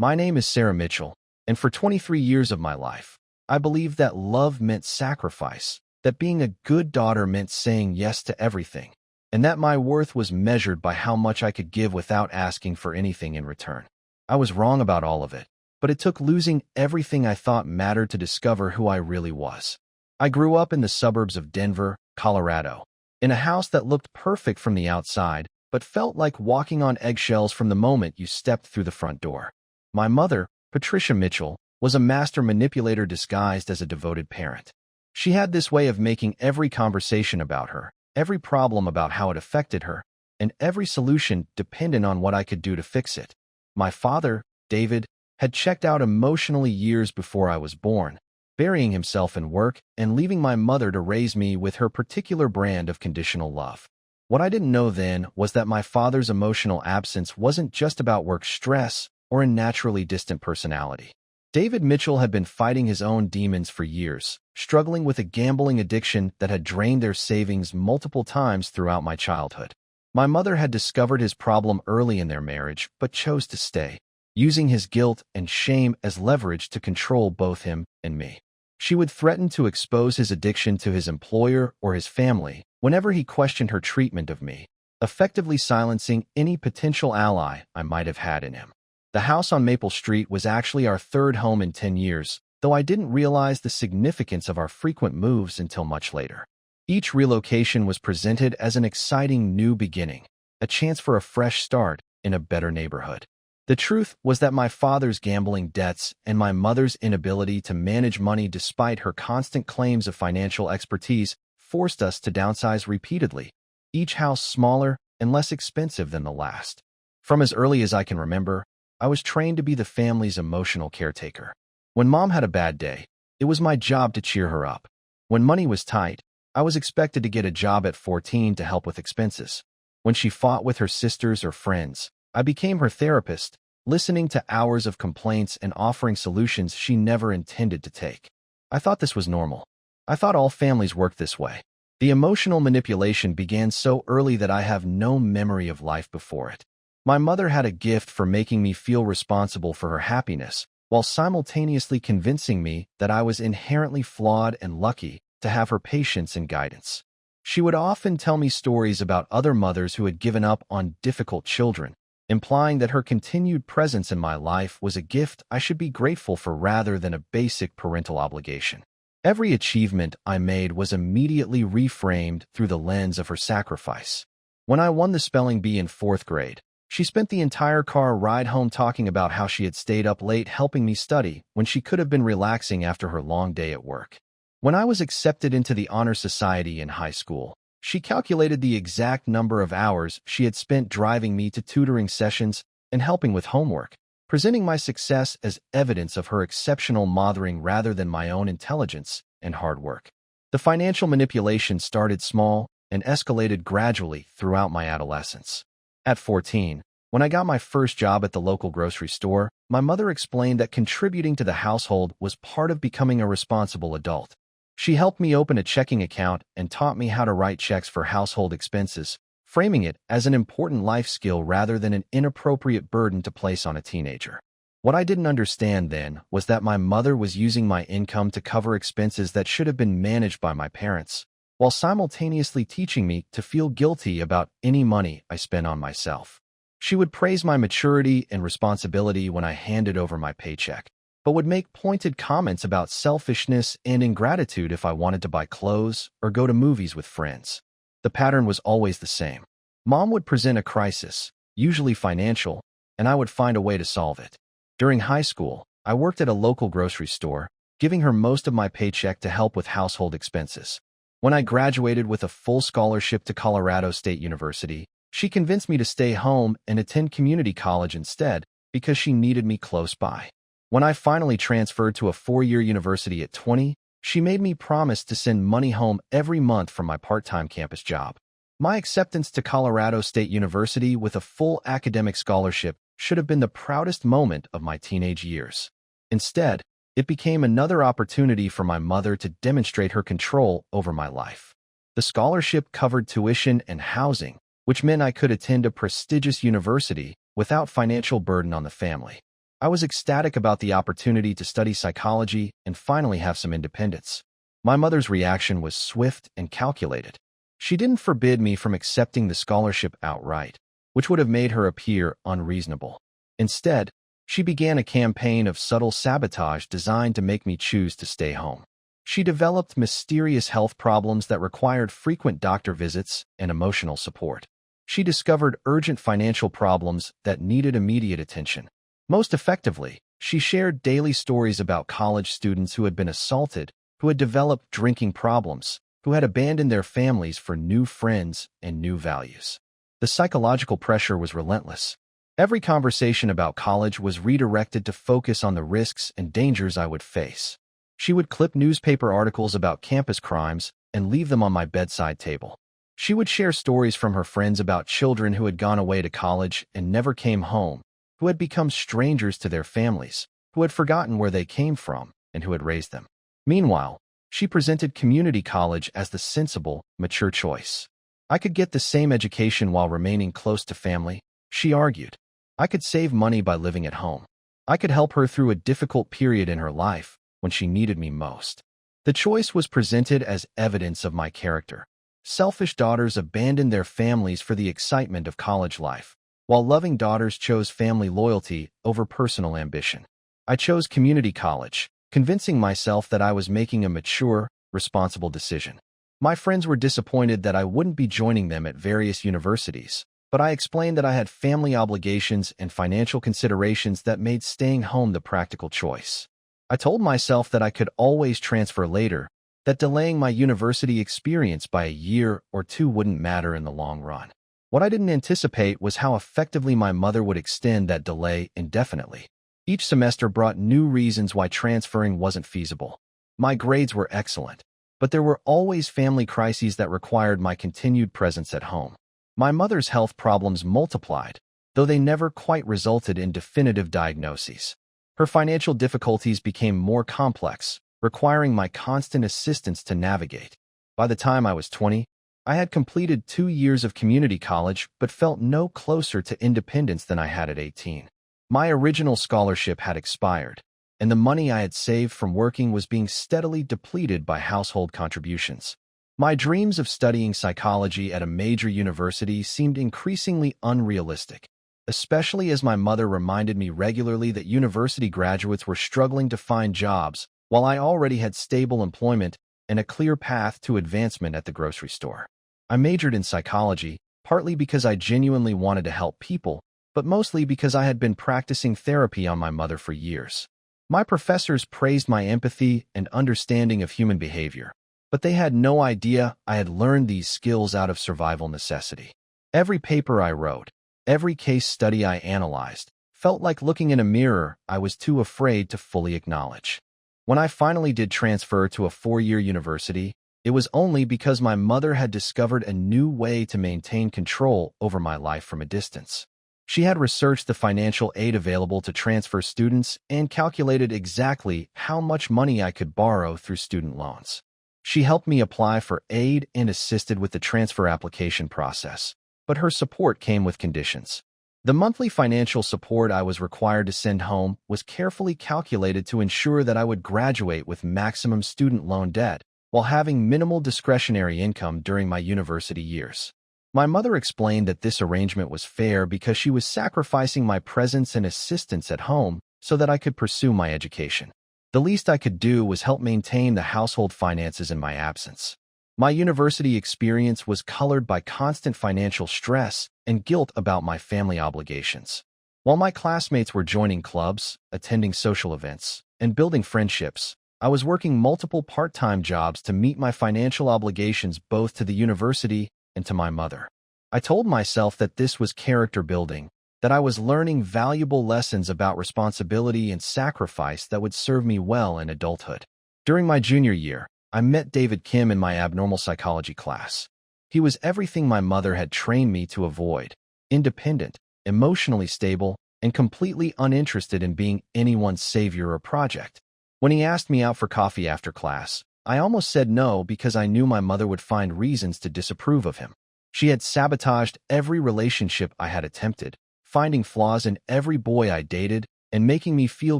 My name is Sarah Mitchell, and for 23 years of my life, I believed that love meant sacrifice, that being a good daughter meant saying yes to everything, and that my worth was measured by how much I could give without asking for anything in return. I was wrong about all of it, but it took losing everything I thought mattered to discover who I really was. I grew up in the suburbs of Denver, Colorado, in a house that looked perfect from the outside, but felt like walking on eggshells from the moment you stepped through the front door. My mother, Patricia Mitchell, was a master manipulator disguised as a devoted parent. She had this way of making every conversation about her, every problem about how it affected her, and every solution dependent on what I could do to fix it. My father, David, had checked out emotionally years before I was born, burying himself in work and leaving my mother to raise me with her particular brand of conditional love. What I didn't know then was that my father's emotional absence wasn't just about work stress or a naturally distant personality. David Mitchell had been fighting his own demons for years, struggling with a gambling addiction that had drained their savings multiple times throughout my childhood. My mother had discovered his problem early in their marriage, but chose to stay, using his guilt and shame as leverage to control both him and me. She would threaten to expose his addiction to his employer or his family whenever he questioned her treatment of me, effectively silencing any potential ally I might have had in him. The house on Maple Street was actually our third home in 10 years, though I didn't realize the significance of our frequent moves until much later. Each relocation was presented as an exciting new beginning, a chance for a fresh start in a better neighborhood. The truth was that my father's gambling debts and my mother's inability to manage money despite her constant claims of financial expertise forced us to downsize repeatedly, each house smaller and less expensive than the last. From as early as I can remember, I was trained to be the family's emotional caretaker. When Mom had a bad day, it was my job to cheer her up. When money was tight, I was expected to get a job at 14 to help with expenses. When she fought with her sisters or friends, I became her therapist, listening to hours of complaints and offering solutions she never intended to take. I thought this was normal. I thought all families worked this way. The emotional manipulation began so early that I have no memory of life before it. My mother had a gift for making me feel responsible for her happiness, while simultaneously convincing me that I was inherently flawed and lucky to have her patience and guidance. She would often tell me stories about other mothers who had given up on difficult children, implying that her continued presence in my life was a gift I should be grateful for rather than a basic parental obligation. Every achievement I made was immediately reframed through the lens of her sacrifice. When I won the spelling bee in 4th grade, she spent the entire car ride home talking about how she had stayed up late helping me study when she could have been relaxing after her long day at work. When I was accepted into the Honor Society in high school, she calculated the exact number of hours she had spent driving me to tutoring sessions and helping with homework, presenting my success as evidence of her exceptional mothering rather than my own intelligence and hard work. The financial manipulation started small and escalated gradually throughout my adolescence. At 14, when I got my first job at the local grocery store, my mother explained that contributing to the household was part of becoming a responsible adult. She helped me open a checking account and taught me how to write checks for household expenses, framing it as an important life skill rather than an inappropriate burden to place on a teenager. What I didn't understand then was that my mother was using my income to cover expenses that should have been managed by my parents, while simultaneously teaching me to feel guilty about any money I spent on myself. She would praise my maturity and responsibility when I handed over my paycheck, but would make pointed comments about selfishness and ingratitude if I wanted to buy clothes or go to movies with friends. The pattern was always the same. Mom would present a crisis, usually financial, and I would find a way to solve it. During high school, I worked at a local grocery store, giving her most of my paycheck to help with household expenses. When I graduated with a full scholarship to Colorado State University, she convinced me to stay home and attend community college instead because she needed me close by. When I finally transferred to a 4-year university at 20, she made me promise to send money home every month from my part-time campus job. My acceptance to Colorado State University with a full academic scholarship should have been the proudest moment of my teenage years. Instead, it became another opportunity for my mother to demonstrate her control over my life. The scholarship covered tuition and housing, which meant I could attend a prestigious university without financial burden on the family. I was ecstatic about the opportunity to study psychology and finally have some independence. My mother's reaction was swift and calculated. She didn't forbid me from accepting the scholarship outright, which would have made her appear unreasonable. Instead, she began a campaign of subtle sabotage designed to make me choose to stay home. She developed mysterious health problems that required frequent doctor visits and emotional support. She discovered urgent financial problems that needed immediate attention. Most effectively, she shared daily stories about college students who had been assaulted, who had developed drinking problems, who had abandoned their families for new friends and new values. The psychological pressure was relentless. Every conversation about college was redirected to focus on the risks and dangers I would face. She would clip newspaper articles about campus crimes and leave them on my bedside table. She would share stories from her friends about children who had gone away to college and never came home, who had become strangers to their families, who had forgotten where they came from, and who had raised them. Meanwhile, she presented community college as the sensible, mature choice. I could get the same education while remaining close to family, she argued. I could save money by living at home. I could help her through a difficult period in her life when she needed me most. The choice was presented as evidence of my character. Selfish daughters abandoned their families for the excitement of college life, while loving daughters chose family loyalty over personal ambition. I chose community college, convincing myself that I was making a mature, responsible decision. My friends were disappointed that I wouldn't be joining them at various universities, but I explained that I had family obligations and financial considerations that made staying home the practical choice. I told myself that I could always transfer later, that delaying my university experience by a year or two wouldn't matter in the long run. What I didn't anticipate was how effectively my mother would extend that delay indefinitely. Each semester brought new reasons why transferring wasn't feasible. My grades were excellent, but there were always family crises that required my continued presence at home. My mother's health problems multiplied, though they never quite resulted in definitive diagnoses. Her financial difficulties became more complex, requiring my constant assistance to navigate. By the time I was 20, I had completed 2 years of community college but felt no closer to independence than I had at 18. My original scholarship had expired, and the money I had saved from working was being steadily depleted by household contributions. My dreams of studying psychology at a major university seemed increasingly unrealistic, especially as my mother reminded me regularly that university graduates were struggling to find jobs, while I already had stable employment and a clear path to advancement at the grocery store. I majored in psychology, partly because I genuinely wanted to help people, but mostly because I had been practicing therapy on my mother for years. My professors praised my empathy and understanding of human behavior, but they had no idea I had learned these skills out of survival necessity. Every paper I wrote, every case study I analyzed, felt like looking in a mirror I was too afraid to fully acknowledge. When I finally did transfer to a 4-year university, it was only because my mother had discovered a new way to maintain control over my life from a distance. She had researched the financial aid available to transfer students and calculated exactly how much money I could borrow through student loans. She helped me apply for aid and assisted with the transfer application process, but her support came with conditions. The monthly financial support I was required to send home was carefully calculated to ensure that I would graduate with maximum student loan debt while having minimal discretionary income during my university years. My mother explained that this arrangement was fair because she was sacrificing my presence and assistance at home so that I could pursue my education. The least I could do was help maintain the household finances in my absence. My university experience was colored by constant financial stress and guilt about my family obligations. While my classmates were joining clubs, attending social events, and building friendships, I was working multiple part-time jobs to meet my financial obligations both to the university and to my mother. I told myself that this was character building, that I was learning valuable lessons about responsibility and sacrifice that would serve me well in adulthood. During my junior year, I met David Kim in my abnormal psychology class. He was everything my mother had trained me to avoid: independent, emotionally stable, and completely uninterested in being anyone's savior or project. When he asked me out for coffee after class, I almost said no because I knew my mother would find reasons to disapprove of him. She had sabotaged every relationship I had attempted, finding flaws in every boy I dated, and making me feel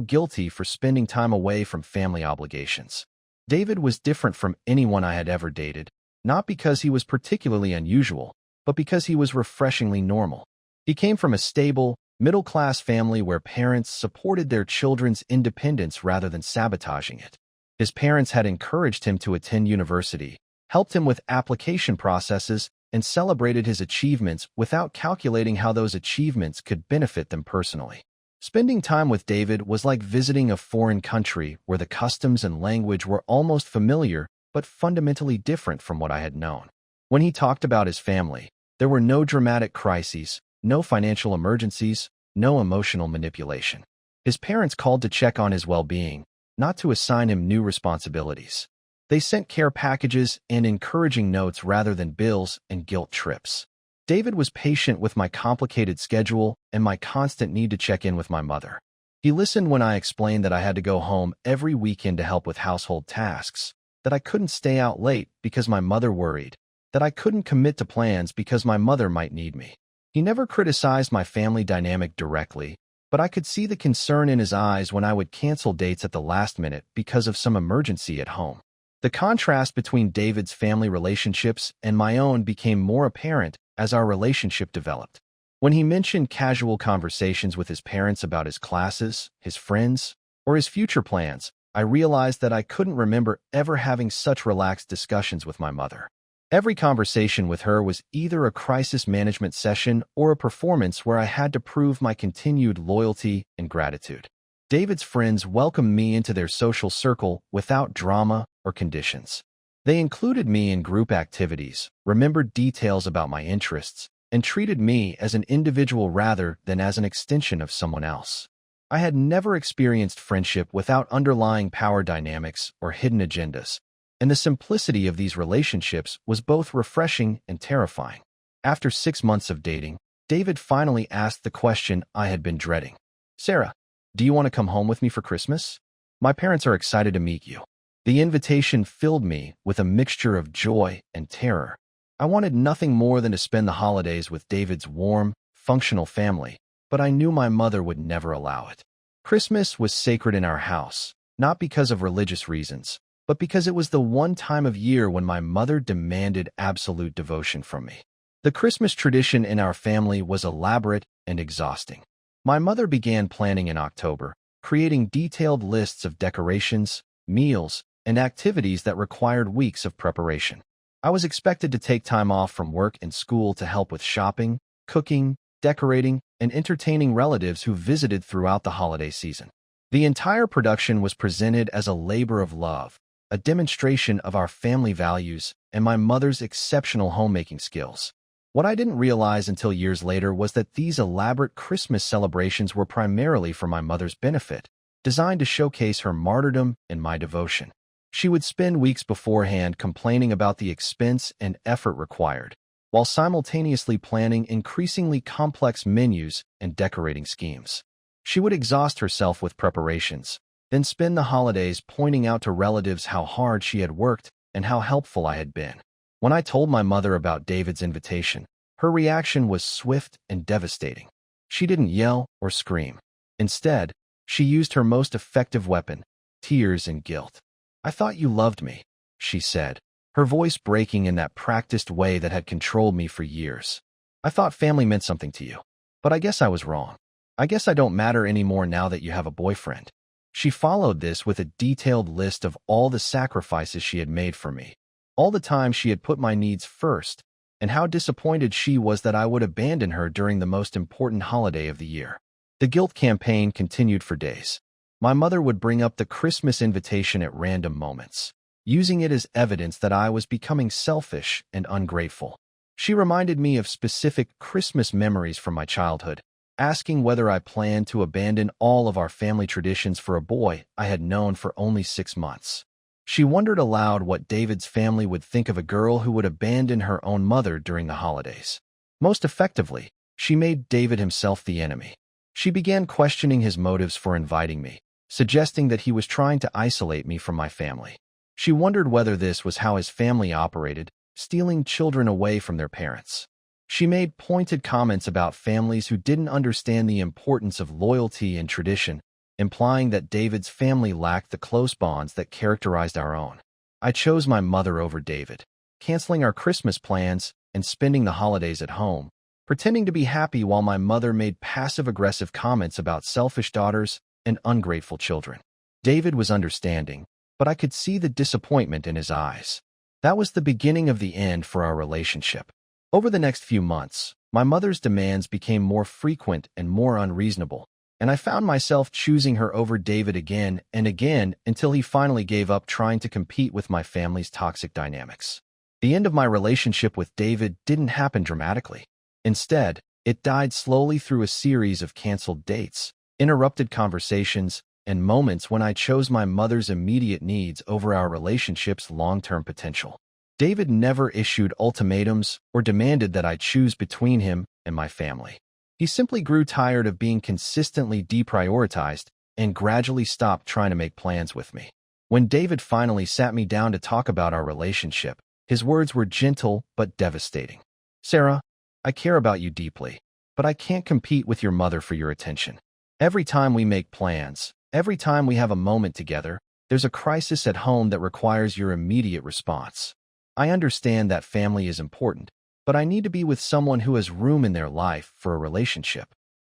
guilty for spending time away from family obligations. David was different from anyone I had ever dated, not because he was particularly unusual, but because he was refreshingly normal. He came from a stable, middle-class family where parents supported their children's independence rather than sabotaging it. His parents had encouraged him to attend university, helped him with application processes, and celebrated his achievements without calculating how those achievements could benefit them personally. Spending time with David was like visiting a foreign country where the customs and language were almost familiar but fundamentally different from what I had known. When he talked about his family, there were no dramatic crises, no financial emergencies, no emotional manipulation. His parents called to check on his well-being, not to assign him new responsibilities. They sent care packages and encouraging notes rather than bills and guilt trips. David was patient with my complicated schedule and my constant need to check in with my mother. He listened when I explained that I had to go home every weekend to help with household tasks, that I couldn't stay out late because my mother worried, that I couldn't commit to plans because my mother might need me. He never criticized my family dynamic directly, but I could see the concern in his eyes when I would cancel dates at the last minute because of some emergency at home. The contrast between David's family relationships and my own became more apparent as our relationship developed. When he mentioned casual conversations with his parents about his classes, his friends, or his future plans, I realized that I couldn't remember ever having such relaxed discussions with my mother. Every conversation with her was either a crisis management session or a performance where I had to prove my continued loyalty and gratitude. David's friends welcomed me into their social circle without drama or conditions. They included me in group activities, remembered details about my interests, and treated me as an individual rather than as an extension of someone else. I had never experienced friendship without underlying power dynamics or hidden agendas, and the simplicity of these relationships was both refreshing and terrifying. After 6 months of dating, David finally asked the question I had been dreading. "Sarah, do you want to come home with me for Christmas? My parents are excited to meet you." The invitation filled me with a mixture of joy and terror. I wanted nothing more than to spend the holidays with David's warm, functional family, but I knew my mother would never allow it. Christmas was sacred in our house, not because of religious reasons, but because it was the one time of year when my mother demanded absolute devotion from me. The Christmas tradition in our family was elaborate and exhausting. My mother began planning in October, creating detailed lists of decorations, meals, and activities that required weeks of preparation. I was expected to take time off from work and school to help with shopping, cooking, decorating, and entertaining relatives who visited throughout the holiday season. The entire production was presented as a labor of love, a demonstration of our family values and my mother's exceptional homemaking skills. What I didn't realize until years later was that these elaborate Christmas celebrations were primarily for my mother's benefit, designed to showcase her martyrdom and my devotion. She would spend weeks beforehand complaining about the expense and effort required, while simultaneously planning increasingly complex menus and decorating schemes. She would exhaust herself with preparations, then spend the holidays pointing out to relatives how hard she had worked and how helpful I had been. When I told my mother about David's invitation, her reaction was swift and devastating. She didn't yell or scream. Instead, she used her most effective weapon, tears and guilt. "I thought you loved me," she said, her voice breaking in that practiced way that had controlled me for years. "I thought family meant something to you. But I guess I was wrong. I guess I don't matter anymore now that you have a boyfriend." She followed this with a detailed list of all the sacrifices she had made for me, all the time she had put my needs first, and how disappointed she was that I would abandon her during the most important holiday of the year. The guilt campaign continued for days. My mother would bring up the Christmas invitation at random moments, using it as evidence that I was becoming selfish and ungrateful. She reminded me of specific Christmas memories from my childhood, asking whether I planned to abandon all of our family traditions for a boy I had known for only 6 months. She wondered aloud what David's family would think of a girl who would abandon her own mother during the holidays. Most effectively, she made David himself the enemy. She began questioning his motives for inviting me, suggesting that he was trying to isolate me from my family. She wondered whether this was how his family operated, stealing children away from their parents. She made pointed comments about families who didn't understand the importance of loyalty and tradition, implying that David's family lacked the close bonds that characterized our own. I chose my mother over David, canceling our Christmas plans and spending the holidays at home, pretending to be happy while my mother made passive-aggressive comments about selfish daughters and ungrateful children. David was understanding, but I could see the disappointment in his eyes. That was the beginning of the end for our relationship. Over the next few months, my mother's demands became more frequent and more unreasonable, and I found myself choosing her over David again and again until he finally gave up trying to compete with my family's toxic dynamics. The end of my relationship with David didn't happen dramatically. Instead, it died slowly through a series of canceled dates, interrupted conversations, and moments when I chose my mother's immediate needs over our relationship's long-term potential. David never issued ultimatums or demanded that I choose between him and my family. He simply grew tired of being consistently deprioritized and gradually stopped trying to make plans with me. When David finally sat me down to talk about our relationship, his words were gentle but devastating. "Sarah, I care about you deeply, but I can't compete with your mother for your attention. Every time we make plans, every time we have a moment together, there's a crisis at home that requires your immediate response. I understand that family is important, but I need to be with someone who has room in their life for a relationship."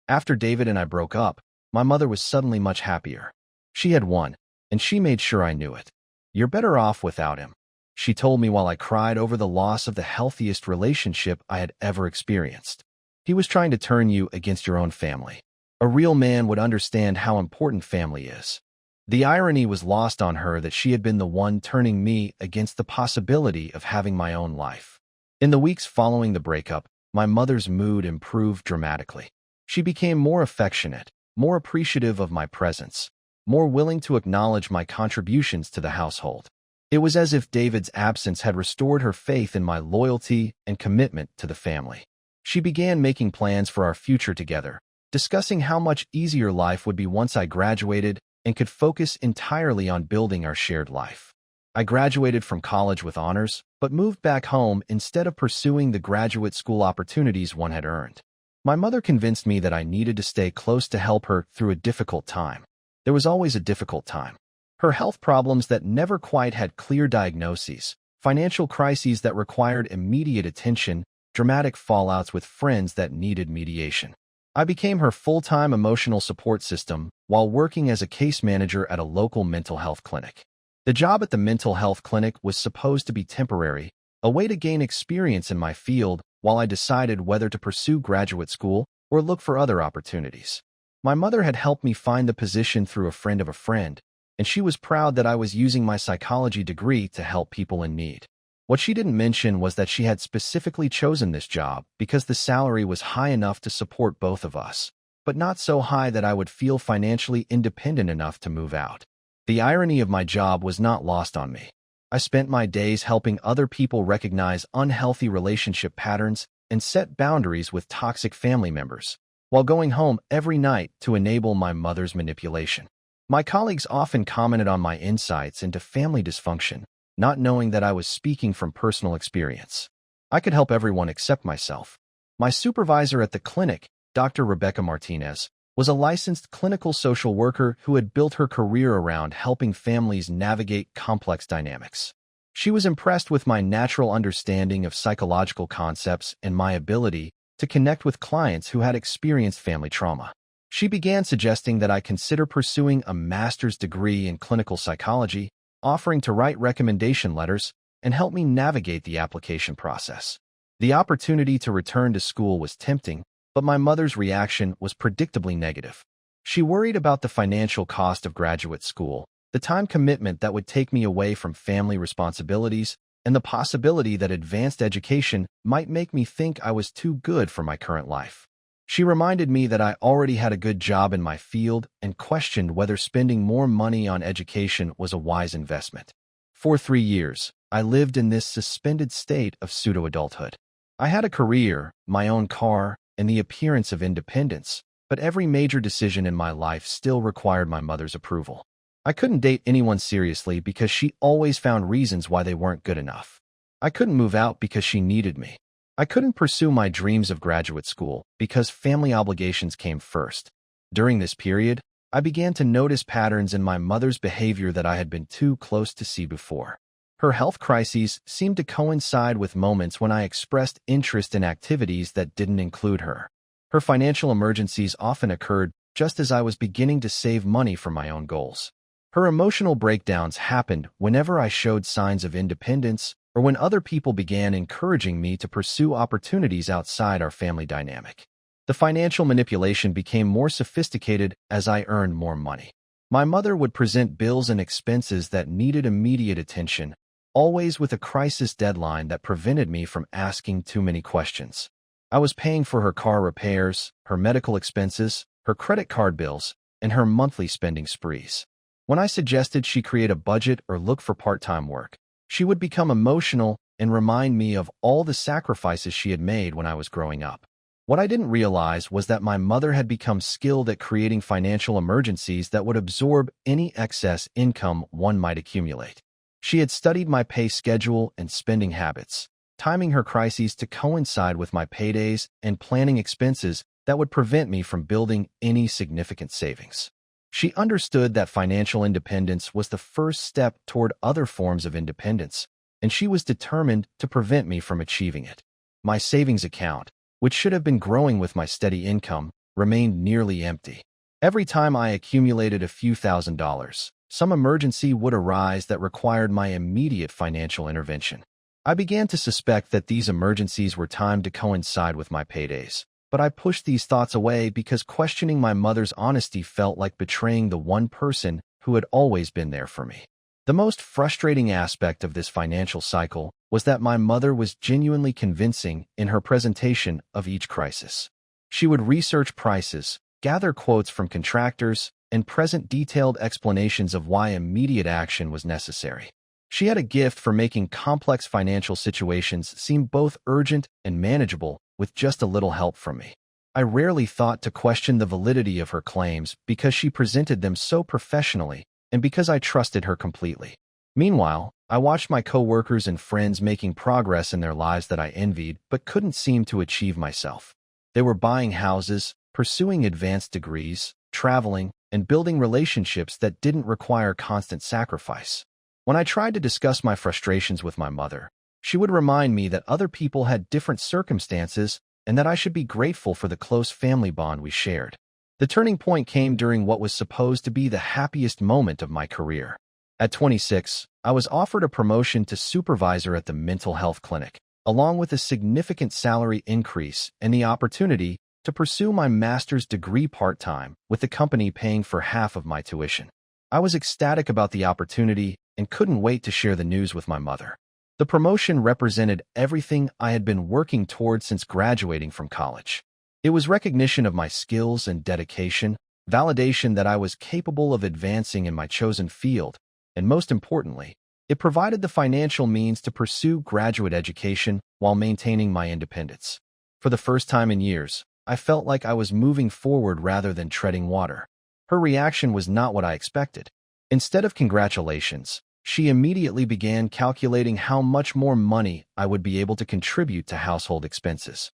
After David and I broke up, my mother was suddenly much happier. She had won, and she made sure I knew it. "You're better off without him," she told me while I cried over the loss of the healthiest relationship I had ever experienced. "He was trying to turn you against your own family. A real man would understand how important family is." The irony was lost on her that she had been the one turning me against the possibility of having my own life. In the weeks following the breakup, my mother's mood improved dramatically. She became more affectionate, more appreciative of my presence, more willing to acknowledge my contributions to the household. It was as if David's absence had restored her faith in my loyalty and commitment to the family. She began making plans for our future together, discussing how much easier life would be once I graduated and could focus entirely on building our shared life. I graduated from college with honors, but moved back home instead of pursuing the graduate school opportunities one had earned. My mother convinced me that I needed to stay close to help her through a difficult time. There was always a difficult time. Her health problems that never quite had clear diagnoses, financial crises that required immediate attention, dramatic fallouts with friends that needed mediation. I became her full-time emotional support system while working as a case manager at a local mental health clinic. The job at the mental health clinic was supposed to be temporary, a way to gain experience in my field while I decided whether to pursue graduate school or look for other opportunities. My mother had helped me find the position through a friend of a friend, and she was proud that I was using my psychology degree to help people in need. What she didn't mention was that she had specifically chosen this job because the salary was high enough to support both of us, but not so high that I would feel financially independent enough to move out. The irony of my job was not lost on me. I spent my days helping other people recognize unhealthy relationship patterns and set boundaries with toxic family members, while going home every night to enable my mother's manipulation. My colleagues often commented on my insights into family dysfunction, not knowing that I was speaking from personal experience. I could help everyone except myself. My supervisor at the clinic, Dr. Rebecca Martinez, was a licensed clinical social worker who had built her career around helping families navigate complex dynamics. She was impressed with my natural understanding of psychological concepts and my ability to connect with clients who had experienced family trauma. She began suggesting that I consider pursuing a master's degree in clinical psychology, offering to write recommendation letters and help me navigate the application process. The opportunity to return to school was tempting, but my mother's reaction was predictably negative. She worried about the financial cost of graduate school, the time commitment that would take me away from family responsibilities, and the possibility that advanced education might make me think I was too good for my current life. She reminded me that I already had a good job in my field and questioned whether spending more money on education was a wise investment. For 3 years, I lived in this suspended state of pseudo-adulthood. I had a career, my own car, and the appearance of independence, but every major decision in my life still required my mother's approval. I couldn't date anyone seriously because she always found reasons why they weren't good enough. I couldn't move out because she needed me. I couldn't pursue my dreams of graduate school because family obligations came first. During this period, I began to notice patterns in my mother's behavior that I had been too close to see before. Her health crises seemed to coincide with moments when I expressed interest in activities that didn't include her. Her financial emergencies often occurred just as I was beginning to save money for my own goals. Her emotional breakdowns happened whenever I showed signs of independence or when other people began encouraging me to pursue opportunities outside our family dynamic. The financial manipulation became more sophisticated as I earned more money. My mother would present bills and expenses that needed immediate attention, always with a crisis deadline that prevented me from asking too many questions. I was paying for her car repairs, her medical expenses, her credit card bills, and her monthly spending sprees. When I suggested she create a budget or look for part-time work, she would become emotional and remind me of all the sacrifices she had made when I was growing up. What I didn't realize was that my mother had become skilled at creating financial emergencies that would absorb any excess income one might accumulate. She had studied my pay schedule and spending habits, timing her crises to coincide with my paydays and planning expenses that would prevent me from building any significant savings. She understood that financial independence was the first step toward other forms of independence, and she was determined to prevent me from achieving it. My savings account, which should have been growing with my steady income, remained nearly empty. Every time I accumulated a few $1,000s, some emergency would arise that required my immediate financial intervention. I began to suspect that these emergencies were timed to coincide with my paydays, but I pushed these thoughts away because questioning my mother's honesty felt like betraying the one person who had always been there for me. The most frustrating aspect of this financial cycle was that my mother was genuinely convincing in her presentation of each crisis. She would research prices, gather quotes from contractors, and present detailed explanations of why immediate action was necessary. She had a gift for making complex financial situations seem both urgent and manageable with just a little help from me. I rarely thought to question the validity of her claims because she presented them so professionally and because I trusted her completely. Meanwhile, I watched my coworkers and friends making progress in their lives that I envied but couldn't seem to achieve myself. They were buying houses, pursuing advanced degrees, traveling, and building relationships that didn't require constant sacrifice. When I tried to discuss my frustrations with my mother, she would remind me that other people had different circumstances and that I should be grateful for the close family bond we shared. The turning point came during what was supposed to be the happiest moment of my career. At 26, I was offered a promotion to supervisor at the mental health clinic, along with a significant salary increase and the opportunity to pursue my master's degree part-time, with the company paying for half of my tuition. I was ecstatic about the opportunity and couldn't wait to share the news with my mother. The promotion represented everything I had been working toward since graduating from college. It was recognition of my skills and dedication, validation that I was capable of advancing in my chosen field, and most importantly, it provided the financial means to pursue graduate education while maintaining my independence. For the first time in years, I felt like I was moving forward rather than treading water. Her reaction was not what I expected. Instead of congratulations, she immediately began calculating how much more money I would be able to contribute to household expenses.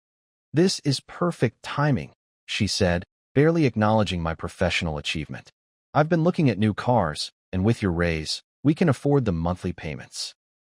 "This is perfect timing," she said, barely acknowledging my professional achievement. "I've been looking at new cars, and with your raise, we can afford the monthly payments."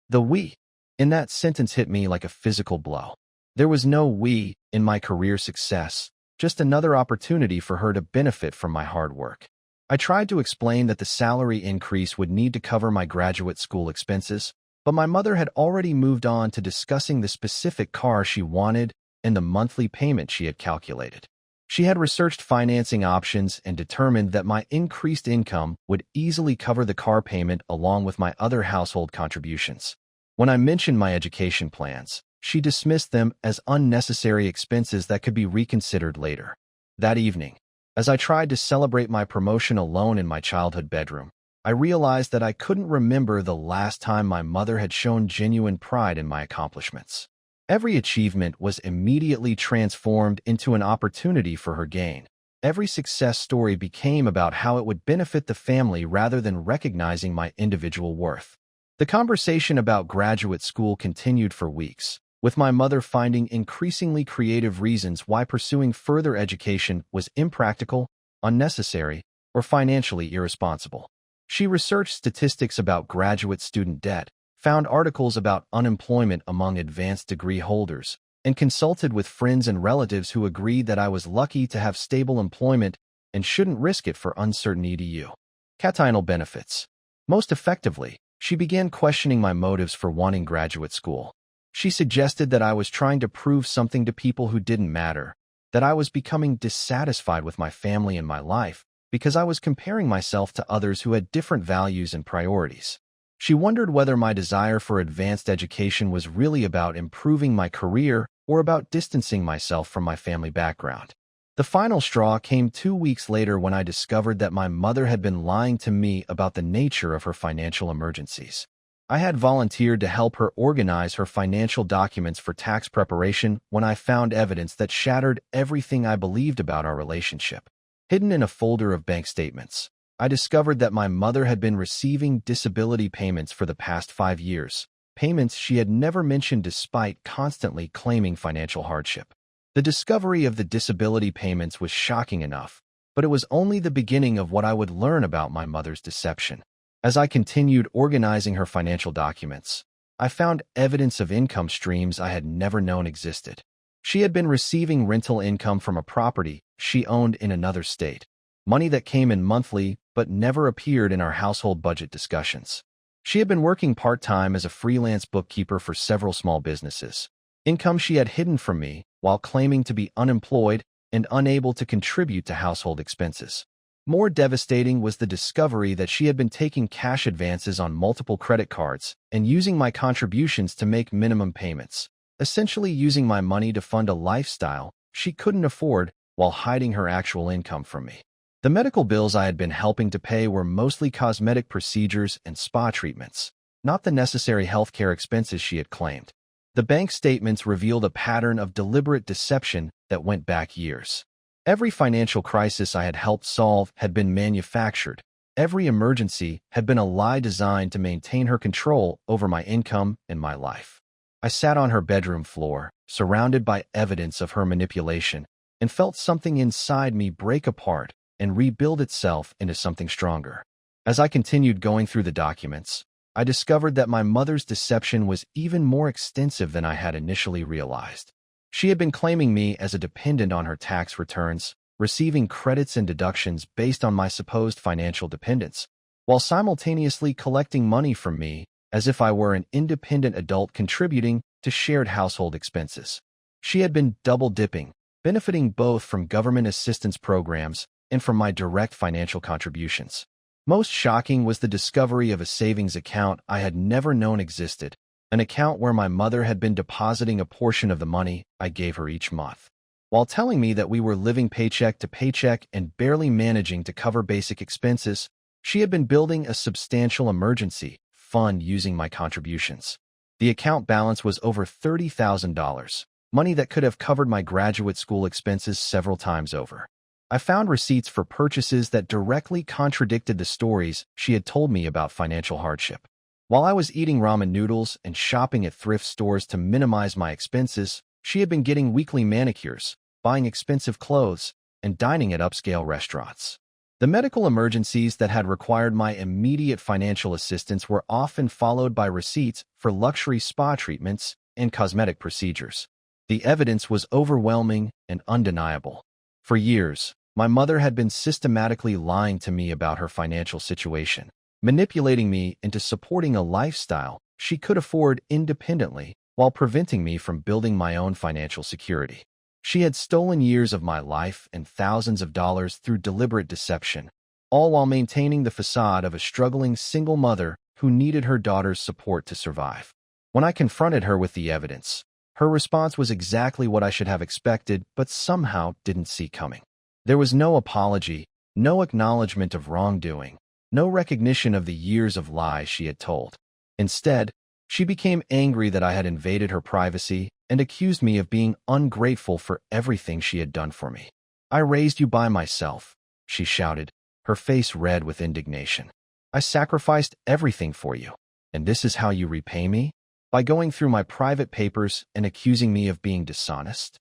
The "we" in that sentence hit me like a physical blow. There was no "we" in my career success, just another opportunity for her to benefit from my hard work. I tried to explain that the salary increase would need to cover my graduate school expenses, but my mother had already moved on to discussing the specific car she wanted and the monthly payment she had calculated. She had researched financing options and determined that my increased income would easily cover the car payment along with my other household contributions. When I mentioned my education plans, she dismissed them as unnecessary expenses that could be reconsidered later. That evening, as I tried to celebrate my promotion alone in my childhood bedroom, I realized that I couldn't remember the last time my mother had shown genuine pride in my accomplishments. Every achievement was immediately transformed into an opportunity for her gain. Every success story became about how it would benefit the family rather than recognizing my individual worth. The conversation about graduate school continued for weeks, with my mother finding increasingly creative reasons why pursuing further education was impractical, unnecessary, or financially irresponsible. She researched statistics about graduate student debt, found articles about unemployment among advanced degree holders, and consulted with friends and relatives who agreed that I was lucky to have stable employment and shouldn't risk it for uncertain edu. Catinal benefits. Most effectively, she began questioning my motives for wanting graduate school. She suggested that I was trying to prove something to people who didn't matter, that I was becoming dissatisfied with my family and my life because I was comparing myself to others who had different values and priorities. She wondered whether my desire for advanced education was really about improving my career or about distancing myself from my family background. The final straw came 2 weeks later when I discovered that my mother had been lying to me about the nature of her financial emergencies. I had volunteered to help her organize her financial documents for tax preparation when I found evidence that shattered everything I believed about our relationship. Hidden in a folder of bank statements, I discovered that my mother had been receiving disability payments for the past 5 years, payments she had never mentioned despite constantly claiming financial hardship. The discovery of the disability payments was shocking enough, but it was only the beginning of what I would learn about my mother's deception. As I continued organizing her financial documents, I found evidence of income streams I had never known existed. She had been receiving rental income from a property she owned in another state, money that came in monthly but never appeared in our household budget discussions. She had been working part-time as a freelance bookkeeper for several small businesses, income she had hidden from me while claiming to be unemployed and unable to contribute to household expenses. More devastating was the discovery that she had been taking cash advances on multiple credit cards and using my contributions to make minimum payments, essentially using my money to fund a lifestyle she couldn't afford while hiding her actual income from me. The medical bills I had been helping to pay were mostly cosmetic procedures and spa treatments, not the necessary healthcare expenses she had claimed. The bank statements revealed a pattern of deliberate deception that went back years. Every financial crisis I had helped solve had been manufactured. Every emergency had been a lie designed to maintain her control over my income and my life. I sat on her bedroom floor, surrounded by evidence of her manipulation, and felt something inside me break apart and rebuild itself into something stronger. As I continued going through the documents, I discovered that my mother's deception was even more extensive than I had initially realized. She had been claiming me as a dependent on her tax returns, receiving credits and deductions based on my supposed financial dependence, while simultaneously collecting money from me as if I were an independent adult contributing to shared household expenses. She had been double-dipping, benefiting both from government assistance programs and from my direct financial contributions. Most shocking was the discovery of a savings account I had never known existed, an account where my mother had been depositing a portion of the money I gave her each month. While telling me that we were living paycheck to paycheck and barely managing to cover basic expenses, she had been building a substantial emergency fund using my contributions. The account balance was over $30,000, money that could have covered my graduate school expenses several times over. I found receipts for purchases that directly contradicted the stories she had told me about financial hardship. While I was eating ramen noodles and shopping at thrift stores to minimize my expenses, she had been getting weekly manicures, buying expensive clothes, and dining at upscale restaurants. The medical emergencies that had required my immediate financial assistance were often followed by receipts for luxury spa treatments and cosmetic procedures. The evidence was overwhelming and undeniable. For years, my mother had been systematically lying to me about her financial situation, manipulating me into supporting a lifestyle she could afford independently while preventing me from building my own financial security. She had stolen years of my life and thousands of dollars through deliberate deception, all while maintaining the facade of a struggling single mother who needed her daughter's support to survive. When I confronted her with the evidence, her response was exactly what I should have expected but somehow didn't see coming. There was no apology, no acknowledgement of wrongdoing, no recognition of the years of lies she had told. Instead, she became angry that I had invaded her privacy and accused me of being ungrateful for everything she had done for me. "I raised you by myself," she shouted, her face red with indignation. "I sacrificed everything for you, and this is how you repay me?" By going through my private papers and accusing me of being dishonest?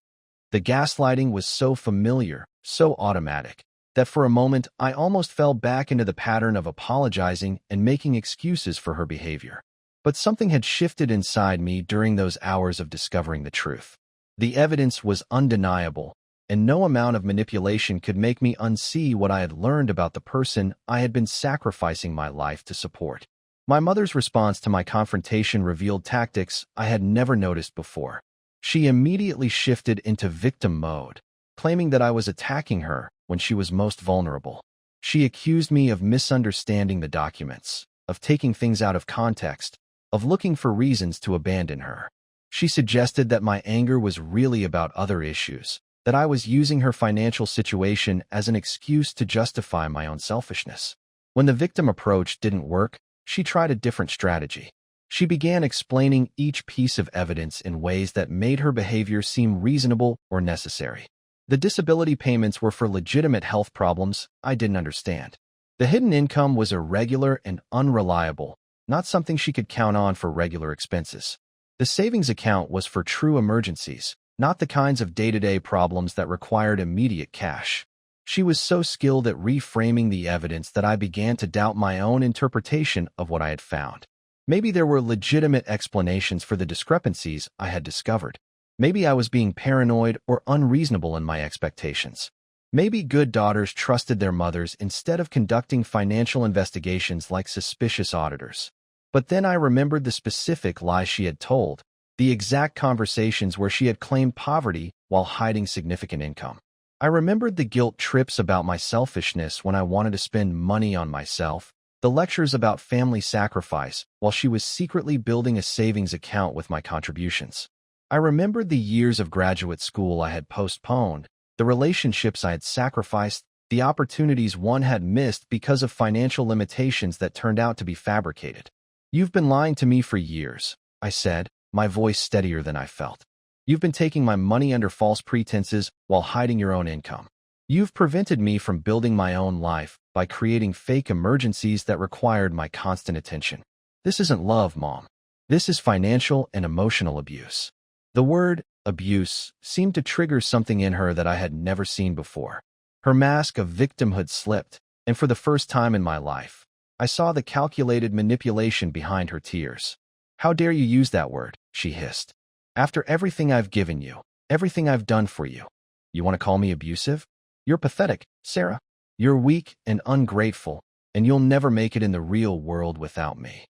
The gaslighting was so familiar, so automatic, that for a moment I almost fell back into the pattern of apologizing and making excuses for her behavior. But something had shifted inside me during those hours of discovering the truth. The evidence was undeniable, and no amount of manipulation could make me unsee what I had learned about the person I had been sacrificing my life to support. My mother's response to my confrontation revealed tactics I had never noticed before. She immediately shifted into victim mode, claiming that I was attacking her when she was most vulnerable. She accused me of misunderstanding the documents, of taking things out of context, of looking for reasons to abandon her. She suggested that my anger was really about other issues, that I was using her financial situation as an excuse to justify my own selfishness. When the victim approach didn't work, she tried a different strategy. She began explaining each piece of evidence in ways that made her behavior seem reasonable or necessary. The disability payments were for legitimate health problems I didn't understand. The hidden income was irregular and unreliable, not something she could count on for regular expenses. The savings account was for true emergencies, not the kinds of day-to-day problems that required immediate cash. She was so skilled at reframing the evidence that I began to doubt my own interpretation of what I had found. Maybe there were legitimate explanations for the discrepancies I had discovered. Maybe I was being paranoid or unreasonable in my expectations. Maybe good daughters trusted their mothers instead of conducting financial investigations like suspicious auditors. But then I remembered the specific lies she had told, the exact conversations where she had claimed poverty while hiding significant income. I remembered the guilt trips about my selfishness when I wanted to spend money on myself, the lectures about family sacrifice while she was secretly building a savings account with my contributions. I remembered the years of graduate school I had postponed, the relationships I had sacrificed, the opportunities one had missed because of financial limitations that turned out to be fabricated. "You've been lying to me for years," I said, my voice steadier than I felt. "You've been taking my money under false pretenses while hiding your own income. You've prevented me from building my own life by creating fake emergencies that required my constant attention. This isn't love, Mom. This is financial and emotional abuse." The word abuse seemed to trigger something in her that I had never seen before. Her mask of victimhood slipped, and for the first time in my life, I saw the calculated manipulation behind her tears. "How dare you use that word?" she hissed. "After everything I've given you, everything I've done for you. You want to call me abusive? You're pathetic, Sarah. You're weak and ungrateful, and you'll never make it in the real world without me."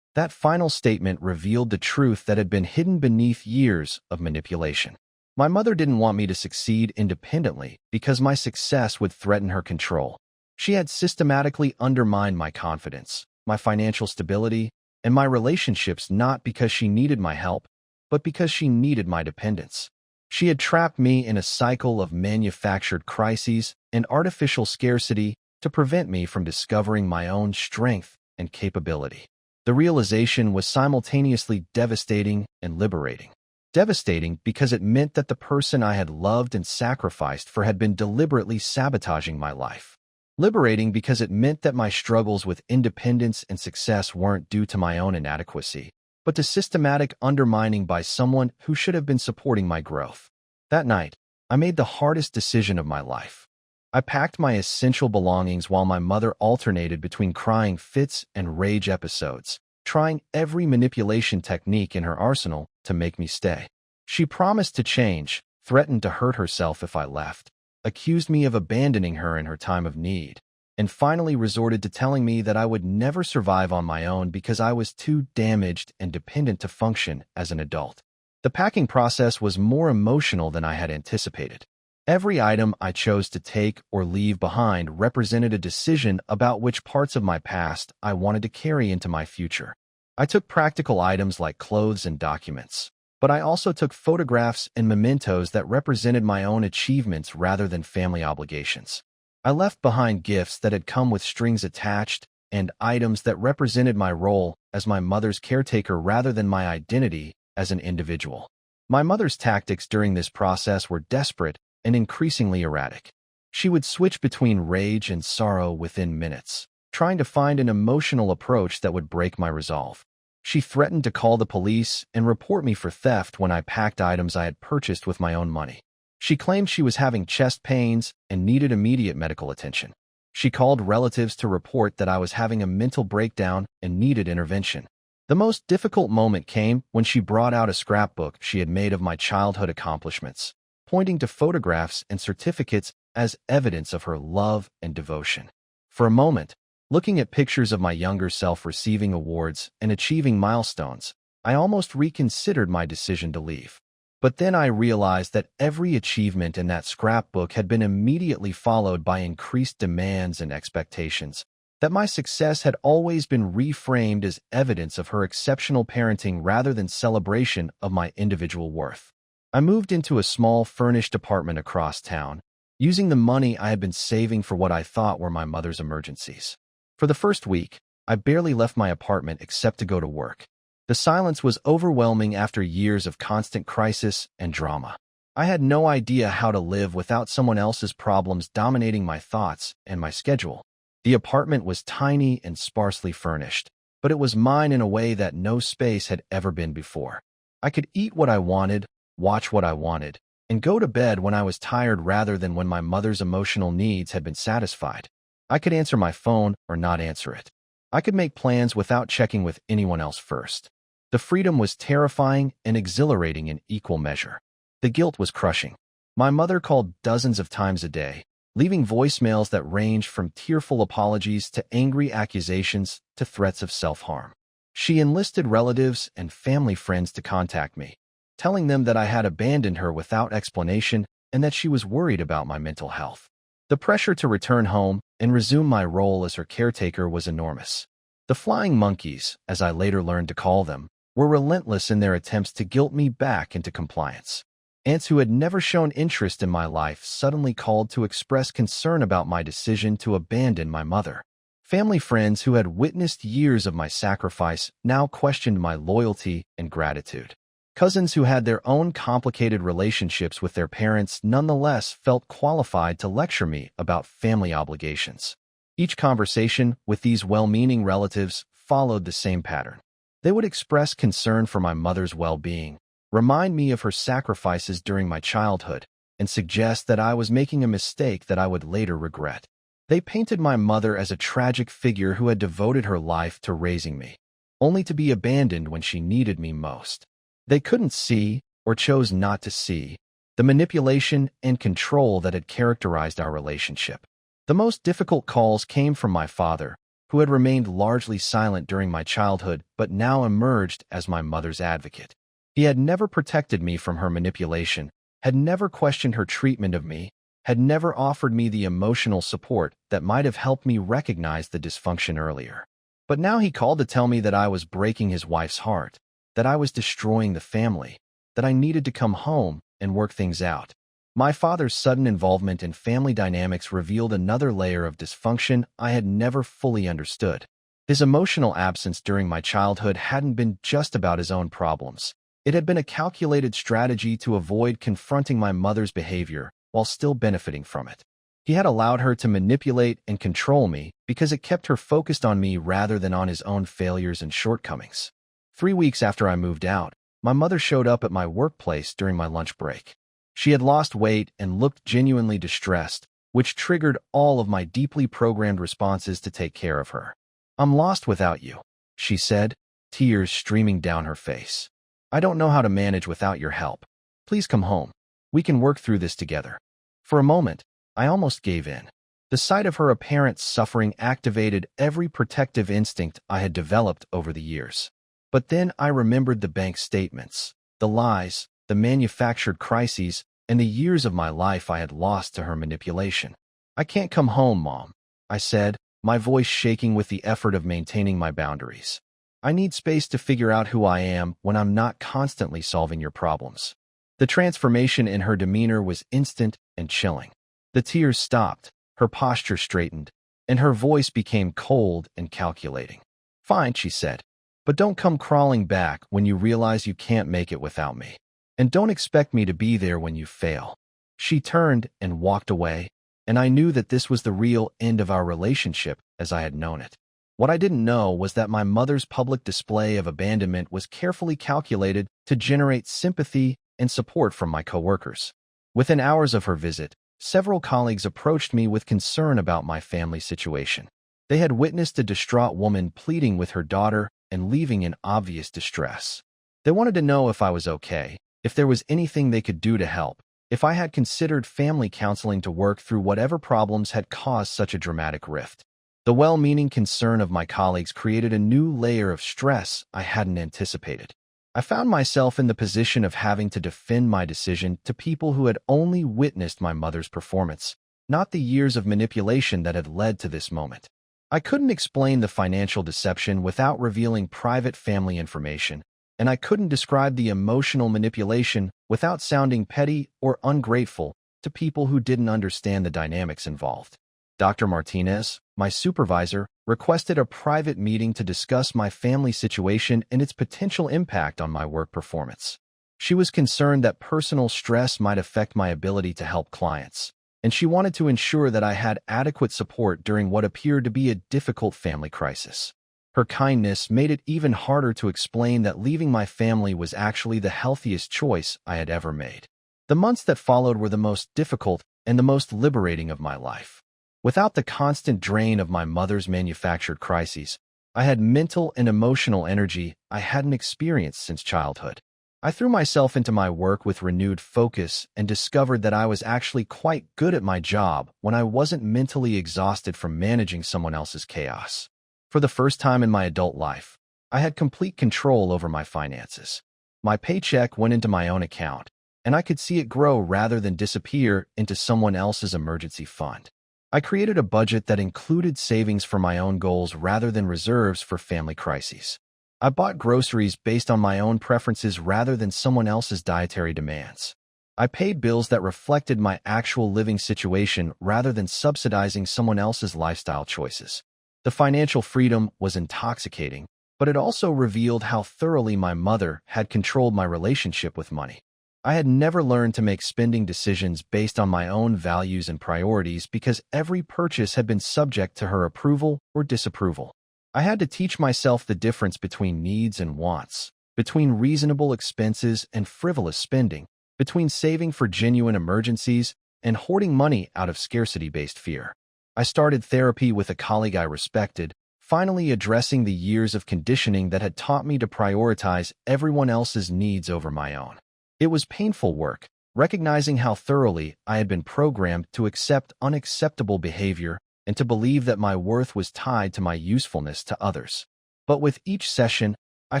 That final statement revealed the truth that had been hidden beneath years of manipulation. My mother didn't want me to succeed independently because my success would threaten her control. She had systematically undermined my confidence, my financial stability, and my relationships not because she needed my help, but because she needed my dependence. She had trapped me in a cycle of manufactured crises and artificial scarcity to prevent me from discovering my own strength and capability. The realization was simultaneously devastating and liberating. Devastating because it meant that the person I had loved and sacrificed for had been deliberately sabotaging my life. Liberating because it meant that my struggles with independence and success weren't due to my own inadequacy, but to systematic undermining by someone who should have been supporting my growth. That night, I made the hardest decision of my life. I packed my essential belongings while my mother alternated between crying fits and rage episodes, trying every manipulation technique in her arsenal to make me stay. She promised to change, threatened to hurt herself if I left, accused me of abandoning her in her time of need, and finally resorted to telling me that I would never survive on my own because I was too damaged and dependent to function as an adult. The packing process was more emotional than I had anticipated. Every item I chose to take or leave behind represented a decision about which parts of my past I wanted to carry into my future. I took practical items like clothes and documents, but I also took photographs and mementos that represented my own achievements rather than family obligations. I left behind gifts that had come with strings attached and items that represented my role as my mother's caretaker rather than my identity as an individual. My mother's tactics during this process were desperate and increasingly erratic. She would switch between rage and sorrow within minutes, trying to find an emotional approach that would break my resolve. She threatened to call the police and report me for theft when I packed items I had purchased with my own money. She claimed she was having chest pains and needed immediate medical attention. She called relatives to report that I was having a mental breakdown and needed intervention. The most difficult moment came when she brought out a scrapbook she had made of my childhood accomplishments, pointing to photographs and certificates as evidence of her love and devotion. For a moment, looking at pictures of my younger self receiving awards and achieving milestones, I almost reconsidered my decision to leave. But then I realized that every achievement in that scrapbook had been immediately followed by increased demands and expectations, that my success had always been reframed as evidence of her exceptional parenting rather than celebration of my individual worth. I moved into a small furnished apartment across town, using the money I had been saving for what I thought were my mother's emergencies. For the first week, I barely left my apartment except to go to work. The silence was overwhelming after years of constant crisis and drama. I had no idea how to live without someone else's problems dominating my thoughts and my schedule. The apartment was tiny and sparsely furnished, but it was mine in a way that no space had ever been before. I could eat what I wanted, watch what I wanted, and go to bed when I was tired rather than when my mother's emotional needs had been satisfied. I could answer my phone or not answer it. I could make plans without checking with anyone else first. The freedom was terrifying and exhilarating in equal measure. The guilt was crushing. My mother called dozens of times a day, leaving voicemails that ranged from tearful apologies to angry accusations to threats of self-harm. She enlisted relatives and family friends to contact me, telling them that I had abandoned her without explanation and that she was worried about my mental health. The pressure to return home and resume my role as her caretaker was enormous. The flying monkeys, as I later learned to call them, were relentless in their attempts to guilt me back into compliance. Aunts who had never shown interest in my life suddenly called to express concern about my decision to abandon my mother. Family friends who had witnessed years of my sacrifice now questioned my loyalty and gratitude. Cousins who had their own complicated relationships with their parents nonetheless felt qualified to lecture me about family obligations. Each conversation with these well-meaning relatives followed the same pattern. They would express concern for my mother's well-being, remind me of her sacrifices during my childhood, and suggest that I was making a mistake that I would later regret. They painted my mother as a tragic figure who had devoted her life to raising me, only to be abandoned when she needed me most. They couldn't see, or chose not to see, the manipulation and control that had characterized our relationship. The most difficult calls came from my father, who had remained largely silent during my childhood but now emerged as my mother's advocate. He had never protected me from her manipulation, had never questioned her treatment of me, had never offered me the emotional support that might have helped me recognize the dysfunction earlier. But now he called to tell me that I was breaking his wife's heart, that I was destroying the family, that I needed to come home and work things out. My father's sudden involvement in family dynamics revealed another layer of dysfunction I had never fully understood. His emotional absence during my childhood hadn't been just about his own problems. It had been a calculated strategy to avoid confronting my mother's behavior while still benefiting from it. He had allowed her to manipulate and control me because it kept her focused on me rather than on his own failures and shortcomings. 3 weeks after I moved out, my mother showed up at my workplace during my lunch break. She had lost weight and looked genuinely distressed, which triggered all of my deeply programmed responses to take care of her. "I'm lost without you," she said, tears streaming down her face. "I don't know how to manage without your help. Please come home. We can work through this together." For a moment, I almost gave in. The sight of her apparent suffering activated every protective instinct I had developed over the years. But then I remembered the bank statements, the lies, the manufactured crises, and the years of my life I had lost to her manipulation. "I can't come home, Mom," I said, my voice shaking with the effort of maintaining my boundaries. "I need space to figure out who I am when I'm not constantly solving your problems." The transformation in her demeanor was instant and chilling. The tears stopped, her posture straightened, and her voice became cold and calculating. "Fine," she said, "but don't come crawling back when you realize you can't make it without me. And don't expect me to be there when you fail." She turned and walked away, and I knew that this was the real end of our relationship as I had known it. What I didn't know was that my mother's public display of abandonment was carefully calculated to generate sympathy and support from my coworkers. Within hours of her visit, several colleagues approached me with concern about my family situation. They had witnessed a distraught woman pleading with her daughter and leaving in obvious distress. They wanted to know if I was okay, if there was anything they could do to help, if I had considered family counseling to work through whatever problems had caused such a dramatic rift. The well-meaning concern of my colleagues created a new layer of stress I hadn't anticipated. I found myself in the position of having to defend my decision to people who had only witnessed my mother's performance, not the years of manipulation that had led to this moment. I couldn't explain the financial deception without revealing private family information, and I couldn't describe the emotional manipulation without sounding petty or ungrateful to people who didn't understand the dynamics involved. Dr. Martinez, my supervisor, requested a private meeting to discuss my family situation and its potential impact on my work performance. She was concerned that personal stress might affect my ability to help clients, and she wanted to ensure that I had adequate support during what appeared to be a difficult family crisis. Her kindness made it even harder to explain that leaving my family was actually the healthiest choice I had ever made. The months that followed were the most difficult and the most liberating of my life. Without the constant drain of my mother's manufactured crises, I had mental and emotional energy I hadn't experienced since childhood. I threw myself into my work with renewed focus and discovered that I was actually quite good at my job when I wasn't mentally exhausted from managing someone else's chaos. For the first time in my adult life, I had complete control over my finances. My paycheck went into my own account, and I could see it grow rather than disappear into someone else's emergency fund. I created a budget that included savings for my own goals rather than reserves for family crises. I bought groceries based on my own preferences rather than someone else's dietary demands. I paid bills that reflected my actual living situation rather than subsidizing someone else's lifestyle choices. The financial freedom was intoxicating, but it also revealed how thoroughly my mother had controlled my relationship with money. I had never learned to make spending decisions based on my own values and priorities because every purchase had been subject to her approval or disapproval. I had to teach myself the difference between needs and wants, between reasonable expenses and frivolous spending, between saving for genuine emergencies and hoarding money out of scarcity-based fear. I started therapy with a colleague I respected, finally addressing the years of conditioning that had taught me to prioritize everyone else's needs over my own. It was painful work, recognizing how thoroughly I had been programmed to accept unacceptable behavior and to believe that my worth was tied to my usefulness to others. But with each session, I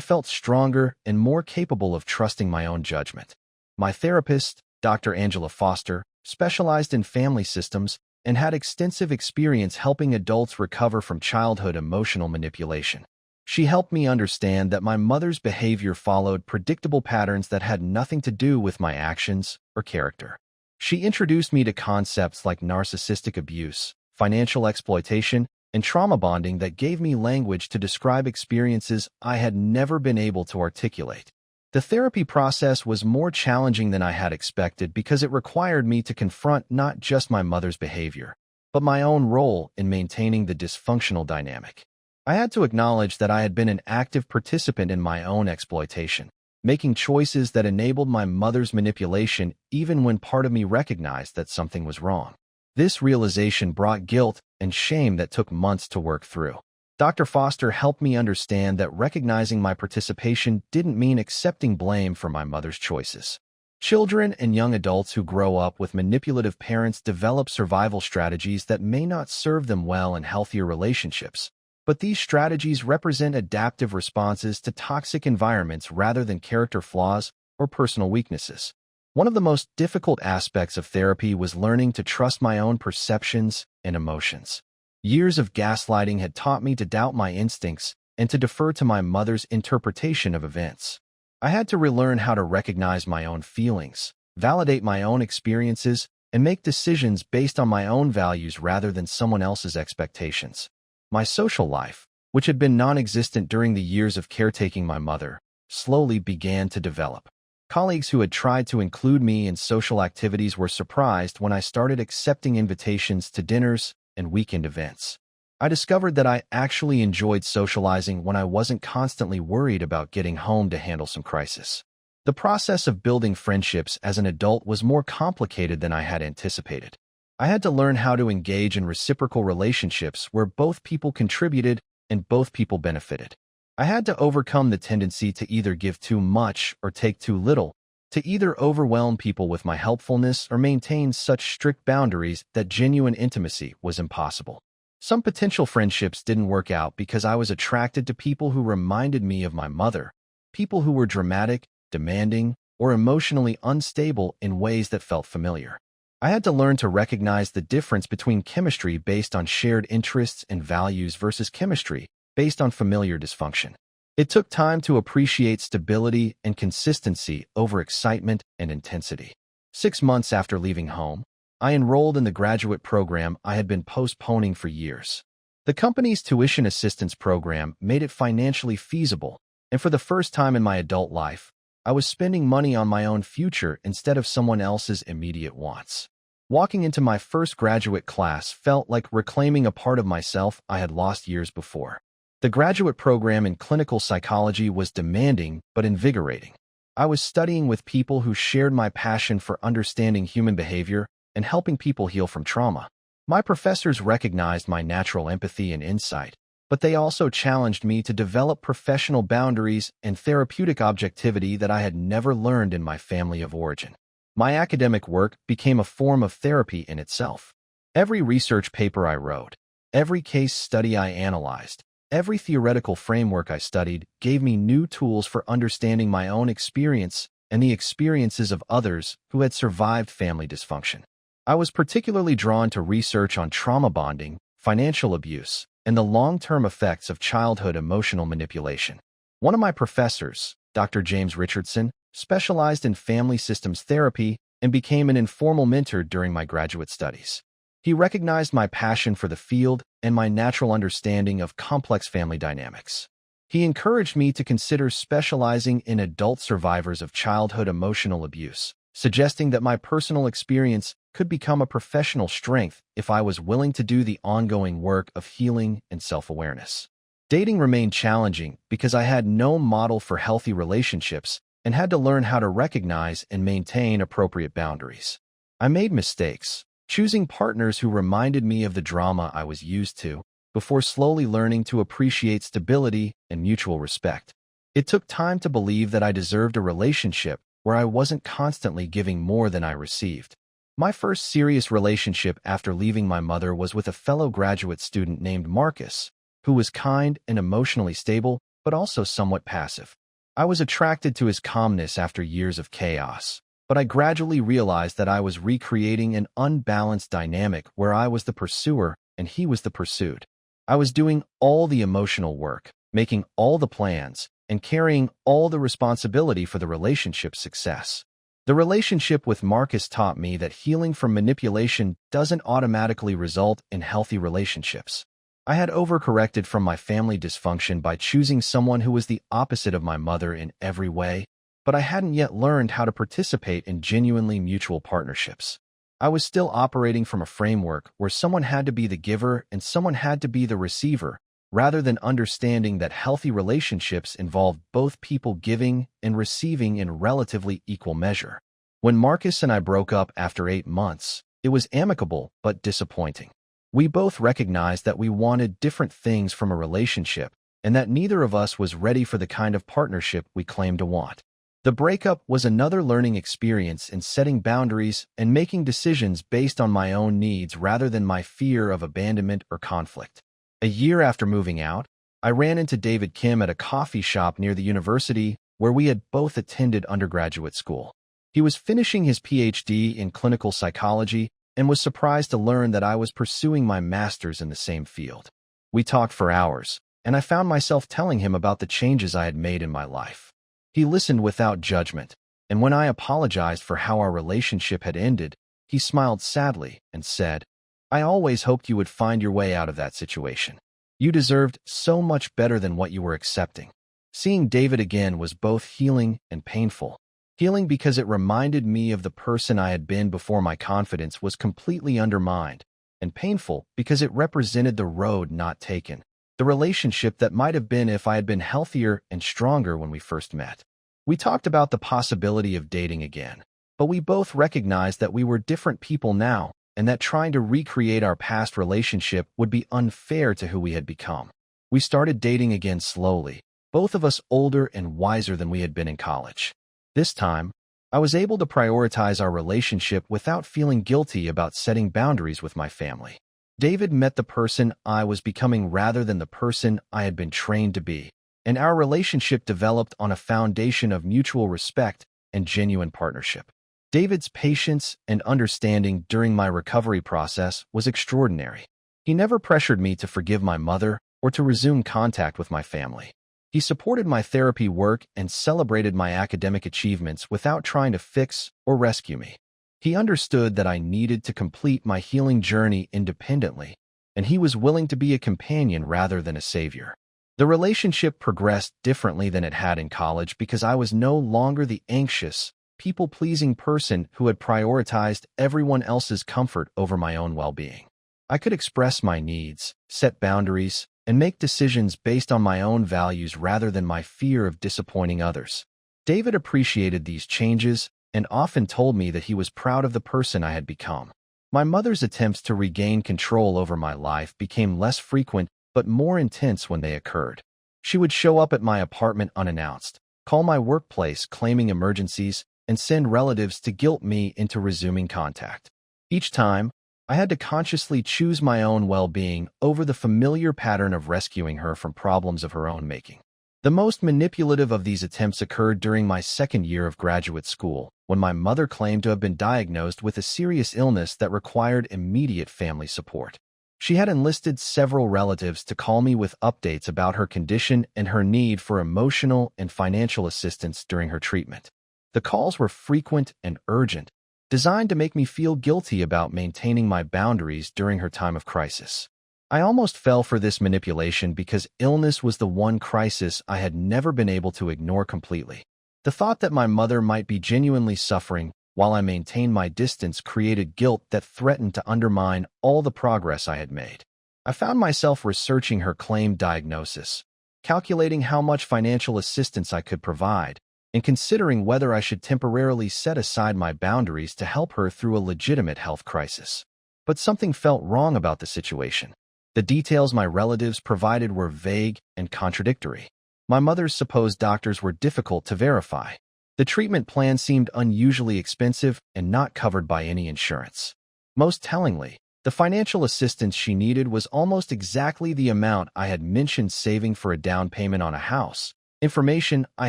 felt stronger and more capable of trusting my own judgment. My therapist, Dr. Angela Foster, specialized in family systems and had extensive experience helping adults recover from childhood emotional manipulation. She helped me understand that my mother's behavior followed predictable patterns that had nothing to do with my actions or character. She introduced me to concepts like narcissistic abuse, financial exploitation, and trauma bonding that gave me language to describe experiences I had never been able to articulate. The therapy process was more challenging than I had expected because it required me to confront not just my mother's behavior, but my own role in maintaining the dysfunctional dynamic. I had to acknowledge that I had been an active participant in my own exploitation, making choices that enabled my mother's manipulation even when part of me recognized that something was wrong. This realization brought guilt and shame that took months to work through. Dr. Foster helped me understand that recognizing my participation didn't mean accepting blame for my mother's choices. Children and young adults who grow up with manipulative parents develop survival strategies that may not serve them well in healthier relationships. But these strategies represent adaptive responses to toxic environments rather than character flaws or personal weaknesses. One of the most difficult aspects of therapy was learning to trust my own perceptions and emotions. Years of gaslighting had taught me to doubt my instincts and to defer to my mother's interpretation of events. I had to relearn how to recognize my own feelings, validate my own experiences, and make decisions based on my own values rather than someone else's expectations. My social life, which had been non-existent during the years of caretaking my mother, slowly began to develop. Colleagues who had tried to include me in social activities were surprised when I started accepting invitations to dinners and weekend events. I discovered that I actually enjoyed socializing when I wasn't constantly worried about getting home to handle some crisis. The process of building friendships as an adult was more complicated than I had anticipated. I had to learn how to engage in reciprocal relationships where both people contributed and both people benefited. I had to overcome the tendency to either give too much or take too little, to either overwhelm people with my helpfulness or maintain such strict boundaries that genuine intimacy was impossible. Some potential friendships didn't work out because I was attracted to people who reminded me of my mother, people who were dramatic, demanding, or emotionally unstable in ways that felt familiar. I had to learn to recognize the difference between chemistry based on shared interests and values versus chemistry based on familiar dysfunction. It took time to appreciate stability and consistency over excitement and intensity. 6 months after leaving home, I enrolled in the graduate program I had been postponing for years. The company's tuition assistance program made it financially feasible, and for the first time in my adult life, I was spending money on my own future instead of someone else's immediate wants. Walking into my first graduate class felt like reclaiming a part of myself I had lost years before. The graduate program in clinical psychology was demanding but invigorating. I was studying with people who shared my passion for understanding human behavior and helping people heal from trauma. My professors recognized my natural empathy and insight, but they also challenged me to develop professional boundaries and therapeutic objectivity that I had never learned in my family of origin. My academic work became a form of therapy in itself. Every research paper I wrote, every case study I analyzed, every theoretical framework I studied gave me new tools for understanding my own experience and the experiences of others who had survived family dysfunction. I was particularly drawn to research on trauma bonding, financial abuse, and the long-term effects of childhood emotional manipulation. One of my professors, Dr. James Richardson, specialized in family systems therapy and became an informal mentor during my graduate studies. He recognized my passion for the field and my natural understanding of complex family dynamics. He encouraged me to consider specializing in adult survivors of childhood emotional abuse, suggesting that my personal experience could become a professional strength if I was willing to do the ongoing work of healing and self-awareness. Dating remained challenging because I had no model for healthy relationships and had to learn how to recognize and maintain appropriate boundaries. I made mistakes, choosing partners who reminded me of the drama I was used to, before slowly learning to appreciate stability and mutual respect. It took time to believe that I deserved a relationship where I wasn't constantly giving more than I received. My first serious relationship after leaving my mother was with a fellow graduate student named Marcus, who was kind and emotionally stable, but also somewhat passive. I was attracted to his calmness after years of chaos, but I gradually realized that I was recreating an unbalanced dynamic where I was the pursuer and he was the pursued. I was doing all the emotional work, making all the plans, and carrying all the responsibility for the relationship's success. The relationship with Marcus taught me that healing from manipulation doesn't automatically result in healthy relationships. I had overcorrected from my family dysfunction by choosing someone who was the opposite of my mother in every way, but I hadn't yet learned how to participate in genuinely mutual partnerships. I was still operating from a framework where someone had to be the giver and someone had to be the receiver, rather than understanding that healthy relationships involve both people giving and receiving in relatively equal measure. When Marcus and I broke up after 8 months, it was amicable but disappointing. We both recognized that we wanted different things from a relationship and that neither of us was ready for the kind of partnership we claimed to want. The breakup was another learning experience in setting boundaries and making decisions based on my own needs rather than my fear of abandonment or conflict. A year after moving out, I ran into David Kim at a coffee shop near the university where we had both attended undergraduate school. He was finishing his PhD in clinical psychology and was surprised to learn that I was pursuing my master's in the same field. We talked for hours, and I found myself telling him about the changes I had made in my life. He listened without judgment, and when I apologized for how our relationship had ended, he smiled sadly and said, "I always hoped you would find your way out of that situation. You deserved so much better than what you were accepting." Seeing David again was both healing and painful. Healing because it reminded me of the person I had been before my confidence was completely undermined, and painful because it represented the road not taken, the relationship that might have been if I had been healthier and stronger when we first met. We talked about the possibility of dating again, but we both recognized that we were different people now and that trying to recreate our past relationship would be unfair to who we had become. We started dating again slowly, both of us older and wiser than we had been in college. This time, I was able to prioritize our relationship without feeling guilty about setting boundaries with my family. David met the person I was becoming rather than the person I had been trained to be, and our relationship developed on a foundation of mutual respect and genuine partnership. David's patience and understanding during my recovery process was extraordinary. He never pressured me to forgive my mother or to resume contact with my family. He supported my therapy work and celebrated my academic achievements without trying to fix or rescue me. He understood that I needed to complete my healing journey independently, and he was willing to be a companion rather than a savior. The relationship progressed differently than it had in college because I was no longer the anxious, people-pleasing person who had prioritized everyone else's comfort over my own well-being. I could express my needs, set boundaries, and make decisions based on my own values rather than my fear of disappointing others. David appreciated these changes and often told me that he was proud of the person I had become. My mother's attempts to regain control over my life became less frequent but more intense when they occurred. She would show up at my apartment unannounced, call my workplace claiming emergencies, and send relatives to guilt me into resuming contact. Each time, I had to consciously choose my own well-being over the familiar pattern of rescuing her from problems of her own making. The most manipulative of these attempts occurred during my second year of graduate school, when my mother claimed to have been diagnosed with a serious illness that required immediate family support. She had enlisted several relatives to call me with updates about her condition and her need for emotional and financial assistance during her treatment. The calls were frequent and urgent, designed to make me feel guilty about maintaining my boundaries during her time of crisis. I almost fell for this manipulation because illness was the one crisis I had never been able to ignore completely. The thought that my mother might be genuinely suffering while I maintained my distance created guilt that threatened to undermine all the progress I had made. I found myself researching her claimed diagnosis, calculating how much financial assistance I could provide, and considering whether I should temporarily set aside my boundaries to help her through a legitimate health crisis. But something felt wrong about the situation. The details my relatives provided were vague and contradictory. My mother's supposed doctors were difficult to verify. The treatment plan seemed unusually expensive and not covered by any insurance. Most tellingly, the financial assistance she needed was almost exactly the amount I had mentioned saving for a down payment on a house, information I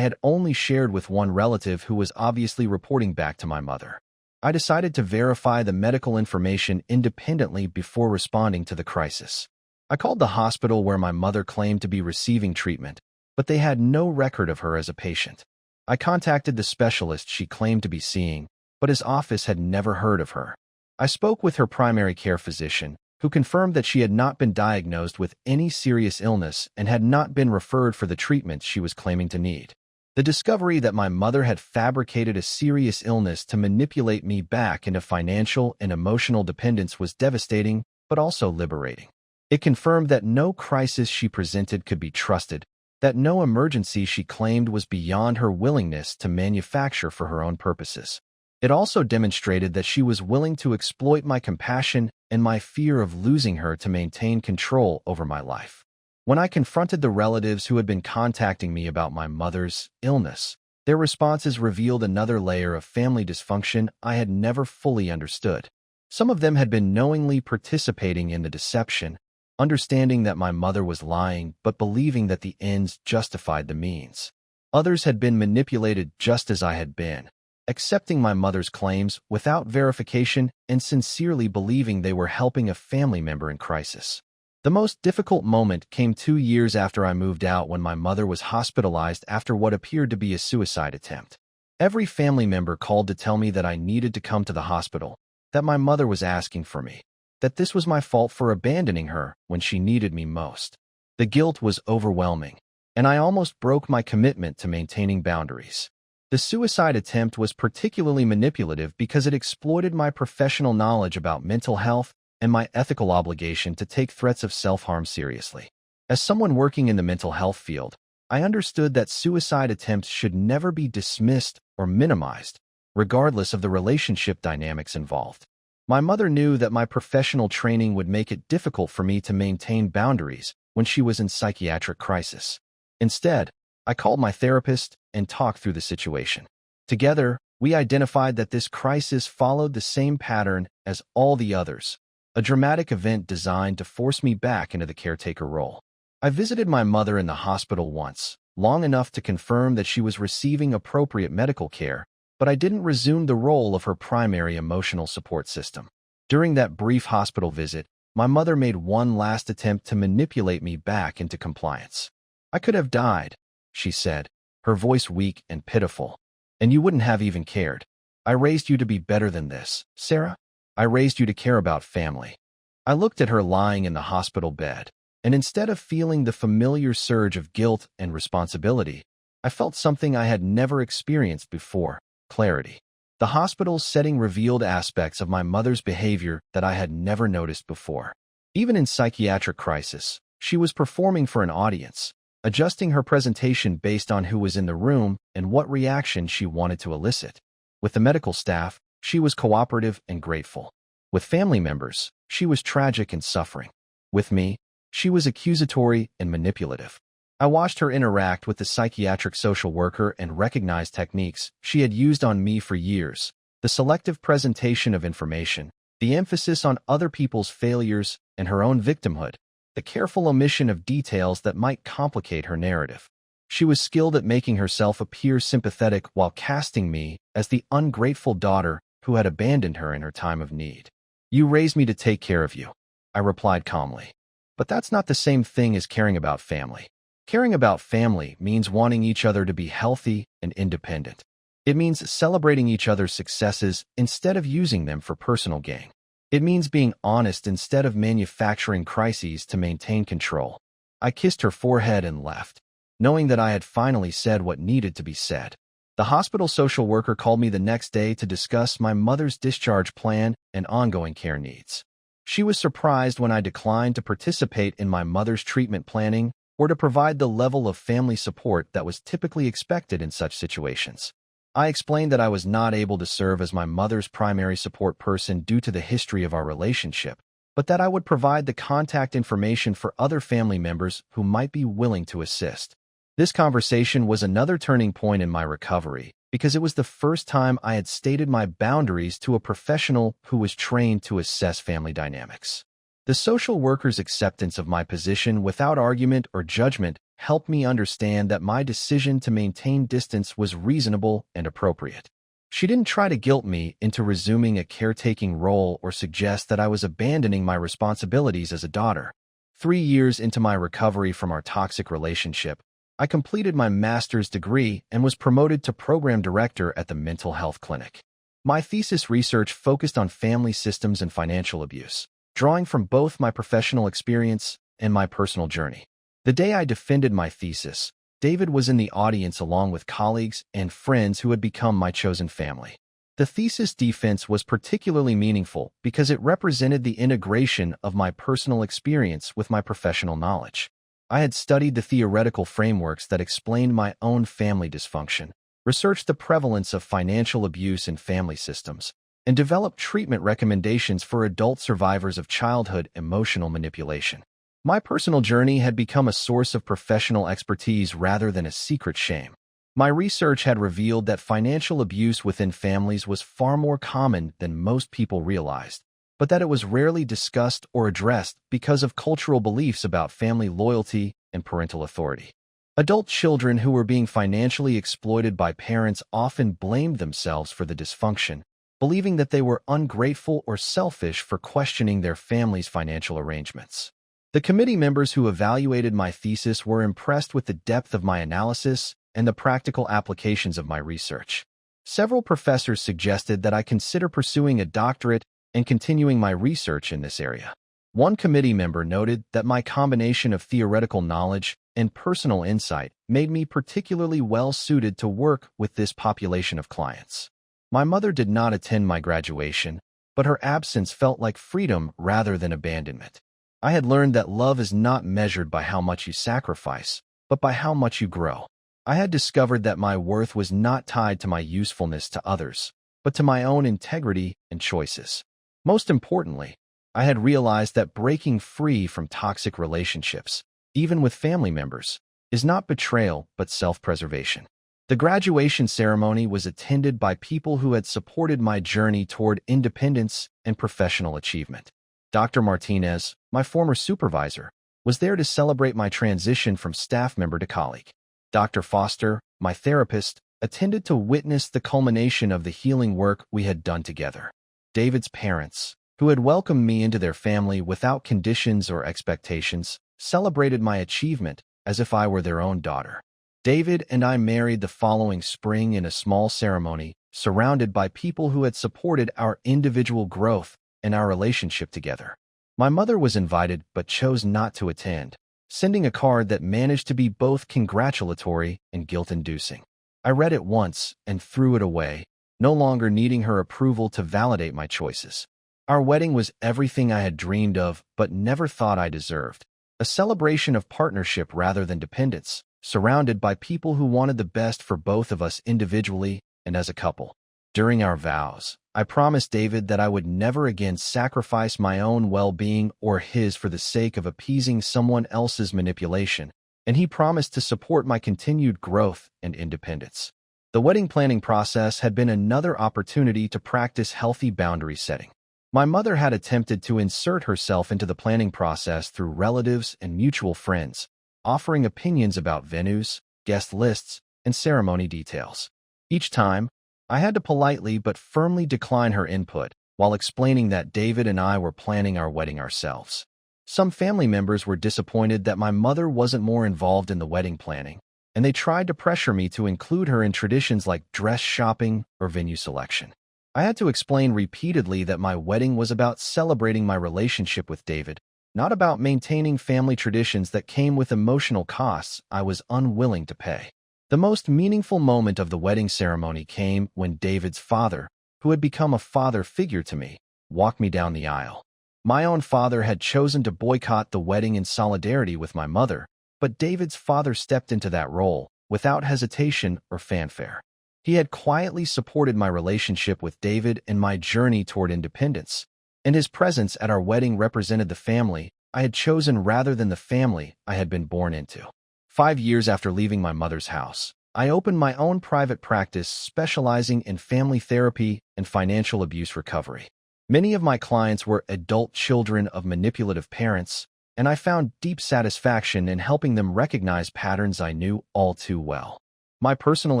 had only shared with one relative who was obviously reporting back to my mother. I decided to verify the medical information independently before responding to the crisis. I called the hospital where my mother claimed to be receiving treatment, but they had no record of her as a patient. I contacted the specialist she claimed to be seeing, but his office had never heard of her. I spoke with her primary care physician, who confirmed that she had not been diagnosed with any serious illness and had not been referred for the treatment she was claiming to need. The discovery that my mother had fabricated a serious illness to manipulate me back into financial and emotional dependence was devastating, but also liberating. It confirmed that no crisis she presented could be trusted, that no emergency she claimed was beyond her willingness to manufacture for her own purposes. It also demonstrated that she was willing to exploit my compassion and my fear of losing her to maintain control over my life. When I confronted the relatives who had been contacting me about my mother's illness, their responses revealed another layer of family dysfunction I had never fully understood. Some of them had been knowingly participating in the deception, understanding that my mother was lying but believing that the ends justified the means. Others had been manipulated just as I had been, accepting my mother's claims without verification and sincerely believing they were helping a family member in crisis. The most difficult moment came 2 years after I moved out when my mother was hospitalized after what appeared to be a suicide attempt. Every family member called to tell me that I needed to come to the hospital, that my mother was asking for me, that this was my fault for abandoning her when she needed me most. The guilt was overwhelming, and I almost broke my commitment to maintaining boundaries. The suicide attempt was particularly manipulative because it exploited my professional knowledge about mental health and my ethical obligation to take threats of self-harm seriously. As someone working in the mental health field, I understood that suicide attempts should never be dismissed or minimized, regardless of the relationship dynamics involved. My mother knew that my professional training would make it difficult for me to maintain boundaries when she was in psychiatric crisis. Instead, I called my therapist and talked through the situation. Together, we identified that this crisis followed the same pattern as all the others, a dramatic event designed to force me back into the caretaker role. I visited my mother in the hospital once, long enough to confirm that she was receiving appropriate medical care, but I didn't resume the role of her primary emotional support system. During that brief hospital visit, my mother made one last attempt to manipulate me back into compliance. "I could have died," she said, her voice weak and pitiful, "and you wouldn't have even cared. I raised you to be better than this, Sarah. I raised you to care about family." I looked at her lying in the hospital bed, and instead of feeling the familiar surge of guilt and responsibility, I felt something I had never experienced before: clarity. The hospital's setting revealed aspects of my mother's behavior that I had never noticed before. Even in psychiatric crisis, she was performing for an audience, adjusting her presentation based on who was in the room and what reaction she wanted to elicit. With the medical staff, she was cooperative and grateful. With family members, she was tragic and suffering. With me, she was accusatory and manipulative. I watched her interact with the psychiatric social worker and recognized techniques she had used on me for years: the selective presentation of information, the emphasis on other people's failures and her own victimhood, the careful omission of details that might complicate her narrative. She was skilled at making herself appear sympathetic while casting me as the ungrateful daughter who had abandoned her in her time of need. "You raised me to take care of you," I replied calmly. "But that's not the same thing as caring about family. Caring about family means wanting each other to be healthy and independent. It means celebrating each other's successes instead of using them for personal gain. It means being honest instead of manufacturing crises to maintain control." I kissed her forehead and left, knowing that I had finally said what needed to be said. The hospital social worker called me the next day to discuss my mother's discharge plan and ongoing care needs. She was surprised when I declined to participate in my mother's treatment planning or to provide the level of family support that was typically expected in such situations. I explained that I was not able to serve as my mother's primary support person due to the history of our relationship, but that I would provide the contact information for other family members who might be willing to assist. This conversation was another turning point in my recovery because it was the first time I had stated my boundaries to a professional who was trained to assess family dynamics. The social worker's acceptance of my position without argument or judgment helped me understand that my decision to maintain distance was reasonable and appropriate. She didn't try to guilt me into resuming a caretaking role or suggest that I was abandoning my responsibilities as a daughter. 3 years into my recovery from our toxic relationship, I completed my master's degree and was promoted to program director at the mental health clinic. My thesis research focused on family systems and financial abuse, drawing from both my professional experience and my personal journey. The day I defended my thesis, David was in the audience along with colleagues and friends who had become my chosen family. The thesis defense was particularly meaningful because it represented the integration of my personal experience with my professional knowledge. I had studied the theoretical frameworks that explained my own family dysfunction, researched the prevalence of financial abuse in family systems, and developed treatment recommendations for adult survivors of childhood emotional manipulation. My personal journey had become a source of professional expertise rather than a secret shame. My research had revealed that financial abuse within families was far more common than most people realized, but that it was rarely discussed or addressed because of cultural beliefs about family loyalty and parental authority. Adult children who were being financially exploited by parents often blamed themselves for the dysfunction, believing that they were ungrateful or selfish for questioning their family's financial arrangements. The committee members who evaluated my thesis were impressed with the depth of my analysis and the practical applications of my research. Several professors suggested that I consider pursuing a doctorate and continuing my research in this area. One committee member noted that my combination of theoretical knowledge and personal insight made me particularly well-suited to work with this population of clients. My mother did not attend my graduation, but her absence felt like freedom rather than abandonment. I had learned that love is not measured by how much you sacrifice, but by how much you grow. I had discovered that my worth was not tied to my usefulness to others, but to my own integrity and choices. Most importantly, I had realized that breaking free from toxic relationships, even with family members, is not betrayal but self-preservation. The graduation ceremony was attended by people who had supported my journey toward independence and professional achievement. Dr. Martinez, my former supervisor, was there to celebrate my transition from staff member to colleague. Dr. Foster, my therapist, attended to witness the culmination of the healing work we had done together. David's parents, who had welcomed me into their family without conditions or expectations, celebrated my achievement as if I were their own daughter. David and I married the following spring in a small ceremony, surrounded by people who had supported our individual growth and our relationship together. My mother was invited but chose not to attend, sending a card that managed to be both congratulatory and guilt-inducing. I read it once and threw it away, no longer needing her approval to validate my choices. Our wedding was everything I had dreamed of but never thought I deserved. A celebration of partnership rather than dependence, surrounded by people who wanted the best for both of us individually and as a couple. During our vows, I promised David that I would never again sacrifice my own well-being or his for the sake of appeasing someone else's manipulation, and he promised to support my continued growth and independence. The wedding planning process had been another opportunity to practice healthy boundary setting. My mother had attempted to insert herself into the planning process through relatives and mutual friends, offering opinions about venues, guest lists, and ceremony details. Each time, I had to politely but firmly decline her input while explaining that David and I were planning our wedding ourselves. Some family members were disappointed that my mother wasn't more involved in the wedding planning, and they tried to pressure me to include her in traditions like dress shopping or venue selection. I had to explain repeatedly that my wedding was about celebrating my relationship with David, not about maintaining family traditions that came with emotional costs I was unwilling to pay. The most meaningful moment of the wedding ceremony came when David's father, who had become a father figure to me, walked me down the aisle. My own father had chosen to boycott the wedding in solidarity with my mother, but David's father stepped into that role without hesitation or fanfare. He had quietly supported my relationship with David and my journey toward independence, and his presence at our wedding represented the family I had chosen rather than the family I had been born into. 5 years after leaving my mother's house, I opened my own private practice specializing in family therapy and financial abuse recovery. Many of my clients were adult children of manipulative parents, and I found deep satisfaction in helping them recognize patterns I knew all too well. My personal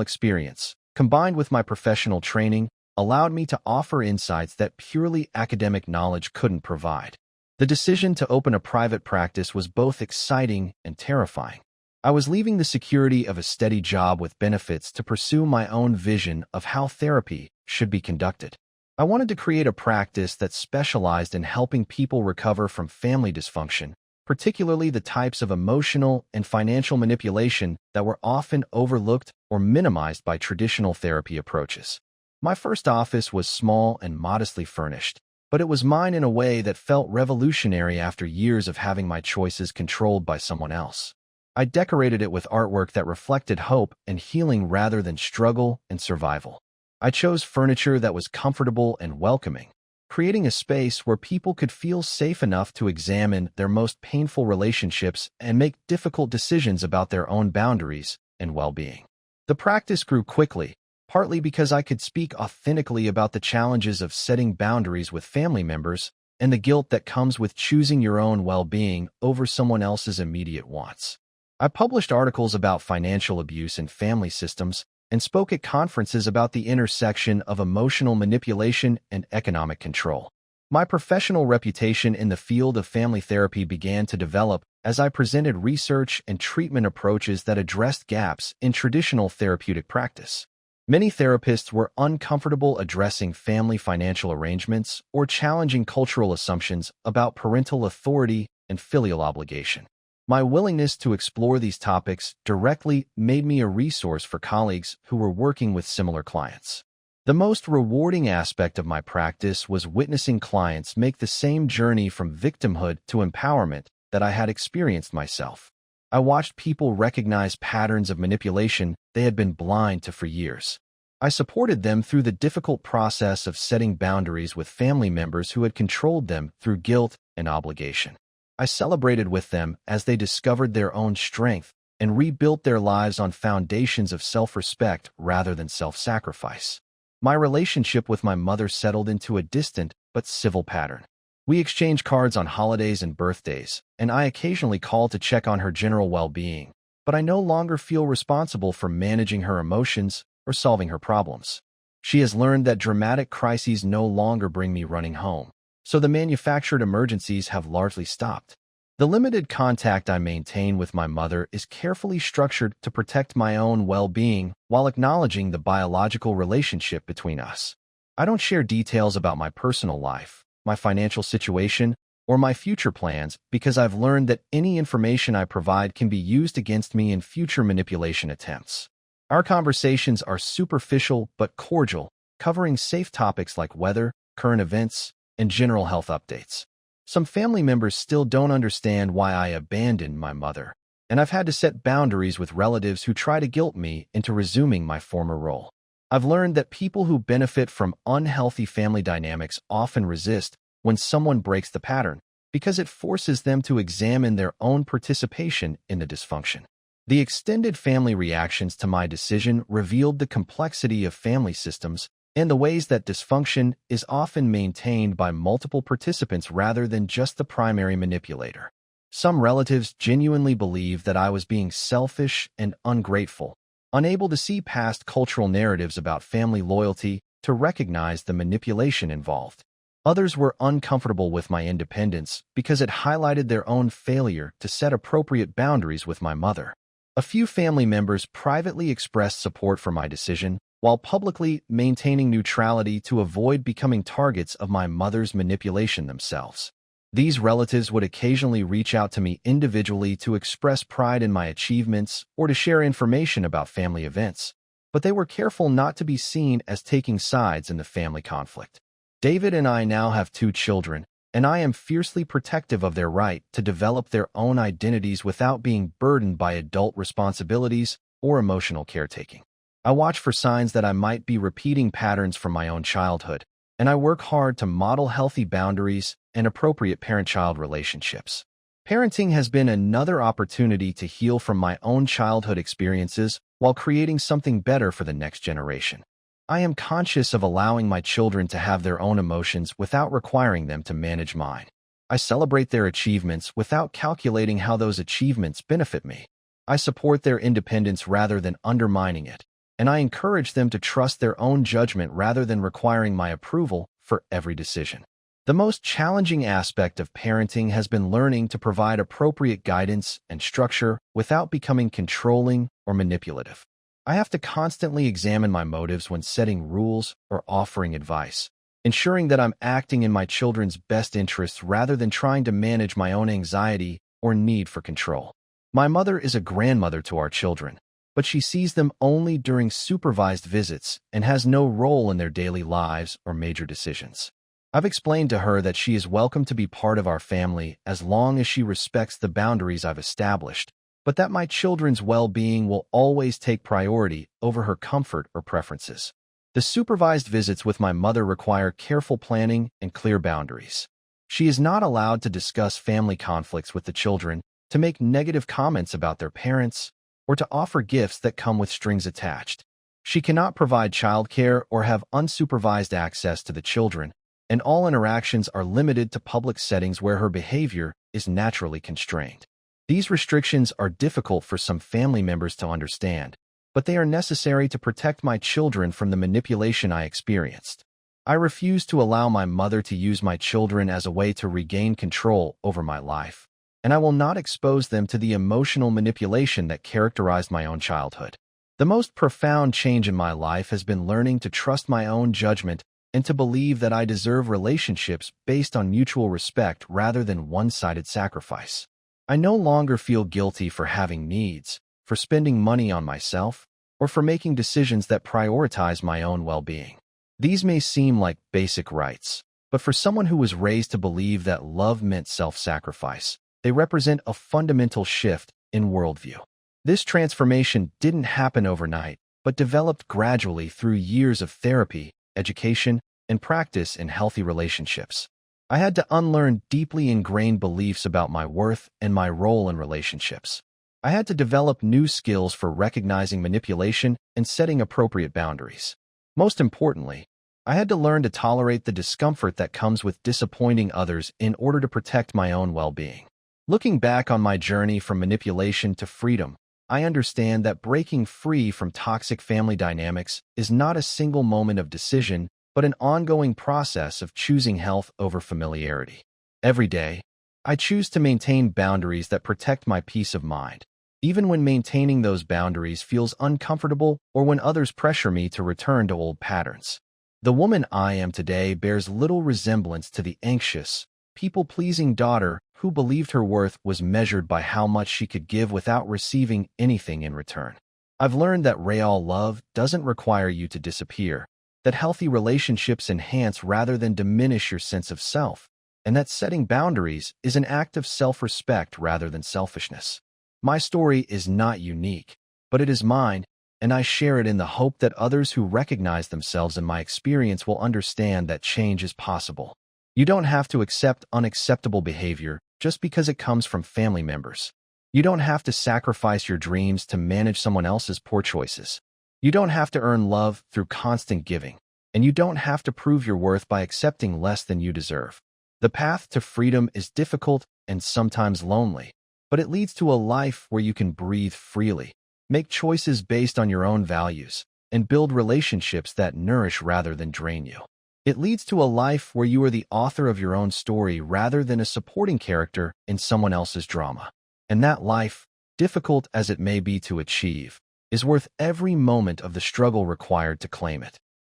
experience, combined with my professional training, allowed me to offer insights that purely academic knowledge couldn't provide. The decision to open a private practice was both exciting and terrifying. I was leaving the security of a steady job with benefits to pursue my own vision of how therapy should be conducted. I wanted to create a practice that specialized in helping people recover from family dysfunction, particularly the types of emotional and financial manipulation that were often overlooked or minimized by traditional therapy approaches. My first office was small and modestly furnished, but it was mine in a way that felt revolutionary after years of having my choices controlled by someone else. I decorated it with artwork that reflected hope and healing rather than struggle and survival. I chose furniture that was comfortable and welcoming, creating a space where people could feel safe enough to examine their most painful relationships and make difficult decisions about their own boundaries and well-being. The practice grew quickly, partly because I could speak authentically about the challenges of setting boundaries with family members and the guilt that comes with choosing your own well-being over someone else's immediate wants. I published articles about financial abuse in family systems and spoke at conferences about the intersection of emotional manipulation and economic control. My professional reputation in the field of family therapy began to develop as I presented research and treatment approaches that addressed gaps in traditional therapeutic practice. Many therapists were uncomfortable addressing family financial arrangements or challenging cultural assumptions about parental authority and filial obligation. My willingness to explore these topics directly made me a resource for colleagues who were working with similar clients. The most rewarding aspect of my practice was witnessing clients make the same journey from victimhood to empowerment that I had experienced myself. I watched people recognize patterns of manipulation they had been blind to for years. I supported them through the difficult process of setting boundaries with family members who had controlled them through guilt and obligation. I celebrated with them as they discovered their own strength and rebuilt their lives on foundations of self-respect rather than self-sacrifice. My relationship with my mother settled into a distant but civil pattern. We exchanged cards on holidays and birthdays, and I occasionally called to check on her general well-being, but I no longer feel responsible for managing her emotions or solving her problems. She has learned that dramatic crises no longer bring me running home, so the manufactured emergencies have largely stopped. The limited contact I maintain with my mother is carefully structured to protect my own well-being while acknowledging the biological relationship between us. I don't share details about my personal life, my financial situation, or my future plans because I've learned that any information I provide can be used against me in future manipulation attempts. Our conversations are superficial but cordial, covering safe topics like weather, current events, and general health updates. Some family members still don't understand why I abandoned my mother, and I've had to set boundaries with relatives who try to guilt me into resuming my former role. I've learned that people who benefit from unhealthy family dynamics often resist when someone breaks the pattern because it forces them to examine their own participation in the dysfunction. The extended family reactions to my decision revealed the complexity of family systems and the ways that dysfunction is often maintained by multiple participants rather than just the primary manipulator. Some relatives genuinely believed that I was being selfish and ungrateful, unable to see past cultural narratives about family loyalty to recognize the manipulation involved. Others were uncomfortable with my independence because it highlighted their own failure to set appropriate boundaries with my mother. A few family members privately expressed support for my decision, while publicly maintaining neutrality to avoid becoming targets of my mother's manipulation themselves. These relatives would occasionally reach out to me individually to express pride in my achievements or to share information about family events, but they were careful not to be seen as taking sides in the family conflict. David and I now have 2 children, and I am fiercely protective of their right to develop their own identities without being burdened by adult responsibilities or emotional caretaking. I watch for signs that I might be repeating patterns from my own childhood, and I work hard to model healthy boundaries and appropriate parent-child relationships. Parenting has been another opportunity to heal from my own childhood experiences while creating something better for the next generation. I am conscious of allowing my children to have their own emotions without requiring them to manage mine. I celebrate their achievements without calculating how those achievements benefit me. I support their independence rather than undermining it, and I encourage them to trust their own judgment rather than requiring my approval for every decision. The most challenging aspect of parenting has been learning to provide appropriate guidance and structure without becoming controlling or manipulative. I have to constantly examine my motives when setting rules or offering advice, ensuring that I'm acting in my children's best interests rather than trying to manage my own anxiety or need for control. My mother is a grandmother to our children, but she sees them only during supervised visits and has no role in their daily lives or major decisions. I've explained to her that she is welcome to be part of our family as long as she respects the boundaries I've established, but that my children's well-being will always take priority over her comfort or preferences. The supervised visits with my mother require careful planning and clear boundaries. She is not allowed to discuss family conflicts with the children, to make negative comments about their parents, or to offer gifts that come with strings attached. She cannot provide childcare or have unsupervised access to the children, and all interactions are limited to public settings where her behavior is naturally constrained. These restrictions are difficult for some family members to understand, but they are necessary to protect my children from the manipulation I experienced. I refuse to allow my mother to use my children as a way to regain control over my life, and I will not expose them to the emotional manipulation that characterized my own childhood. The most profound change in my life has been learning to trust my own judgment and to believe that I deserve relationships based on mutual respect rather than one-sided sacrifice. I no longer feel guilty for having needs, for spending money on myself, or for making decisions that prioritize my own well-being. These may seem like basic rights, but for someone who was raised to believe that love meant self-sacrifice, they represent a fundamental shift in worldview. This transformation didn't happen overnight, but developed gradually through years of therapy, education, and practice in healthy relationships. I had to unlearn deeply ingrained beliefs about my worth and my role in relationships. I had to develop new skills for recognizing manipulation and setting appropriate boundaries. Most importantly, I had to learn to tolerate the discomfort that comes with disappointing others in order to protect my own well-being. Looking back on my journey from manipulation to freedom, I understand that breaking free from toxic family dynamics is not a single moment of decision, but an ongoing process of choosing health over familiarity. Every day, I choose to maintain boundaries that protect my peace of mind, even when maintaining those boundaries feels uncomfortable or when others pressure me to return to old patterns. The woman I am today bears little resemblance to the anxious, people-pleasing daughter who believed her worth was measured by how much she could give without receiving anything in return. I've learned that real love doesn't require you to disappear, that healthy relationships enhance rather than diminish your sense of self, and that setting boundaries is an act of self-respect rather than selfishness. My story is not unique, but it is mine, and I share it in the hope that others who recognize themselves in my experience will understand that change is possible. You don't have to accept unacceptable behavior just because it comes from family members. You don't have to sacrifice your dreams to manage someone else's poor choices. You don't have to earn love through constant giving, and you don't have to prove your worth by accepting less than you deserve. The path to freedom is difficult and sometimes lonely, but it leads to a life where you can breathe freely, make choices based on your own values, and build relationships that nourish rather than drain you. It leads to a life where you are the author of your own story rather than a supporting character in someone else's drama. And that life, difficult as it may be to achieve, is worth every moment of the struggle required to claim it.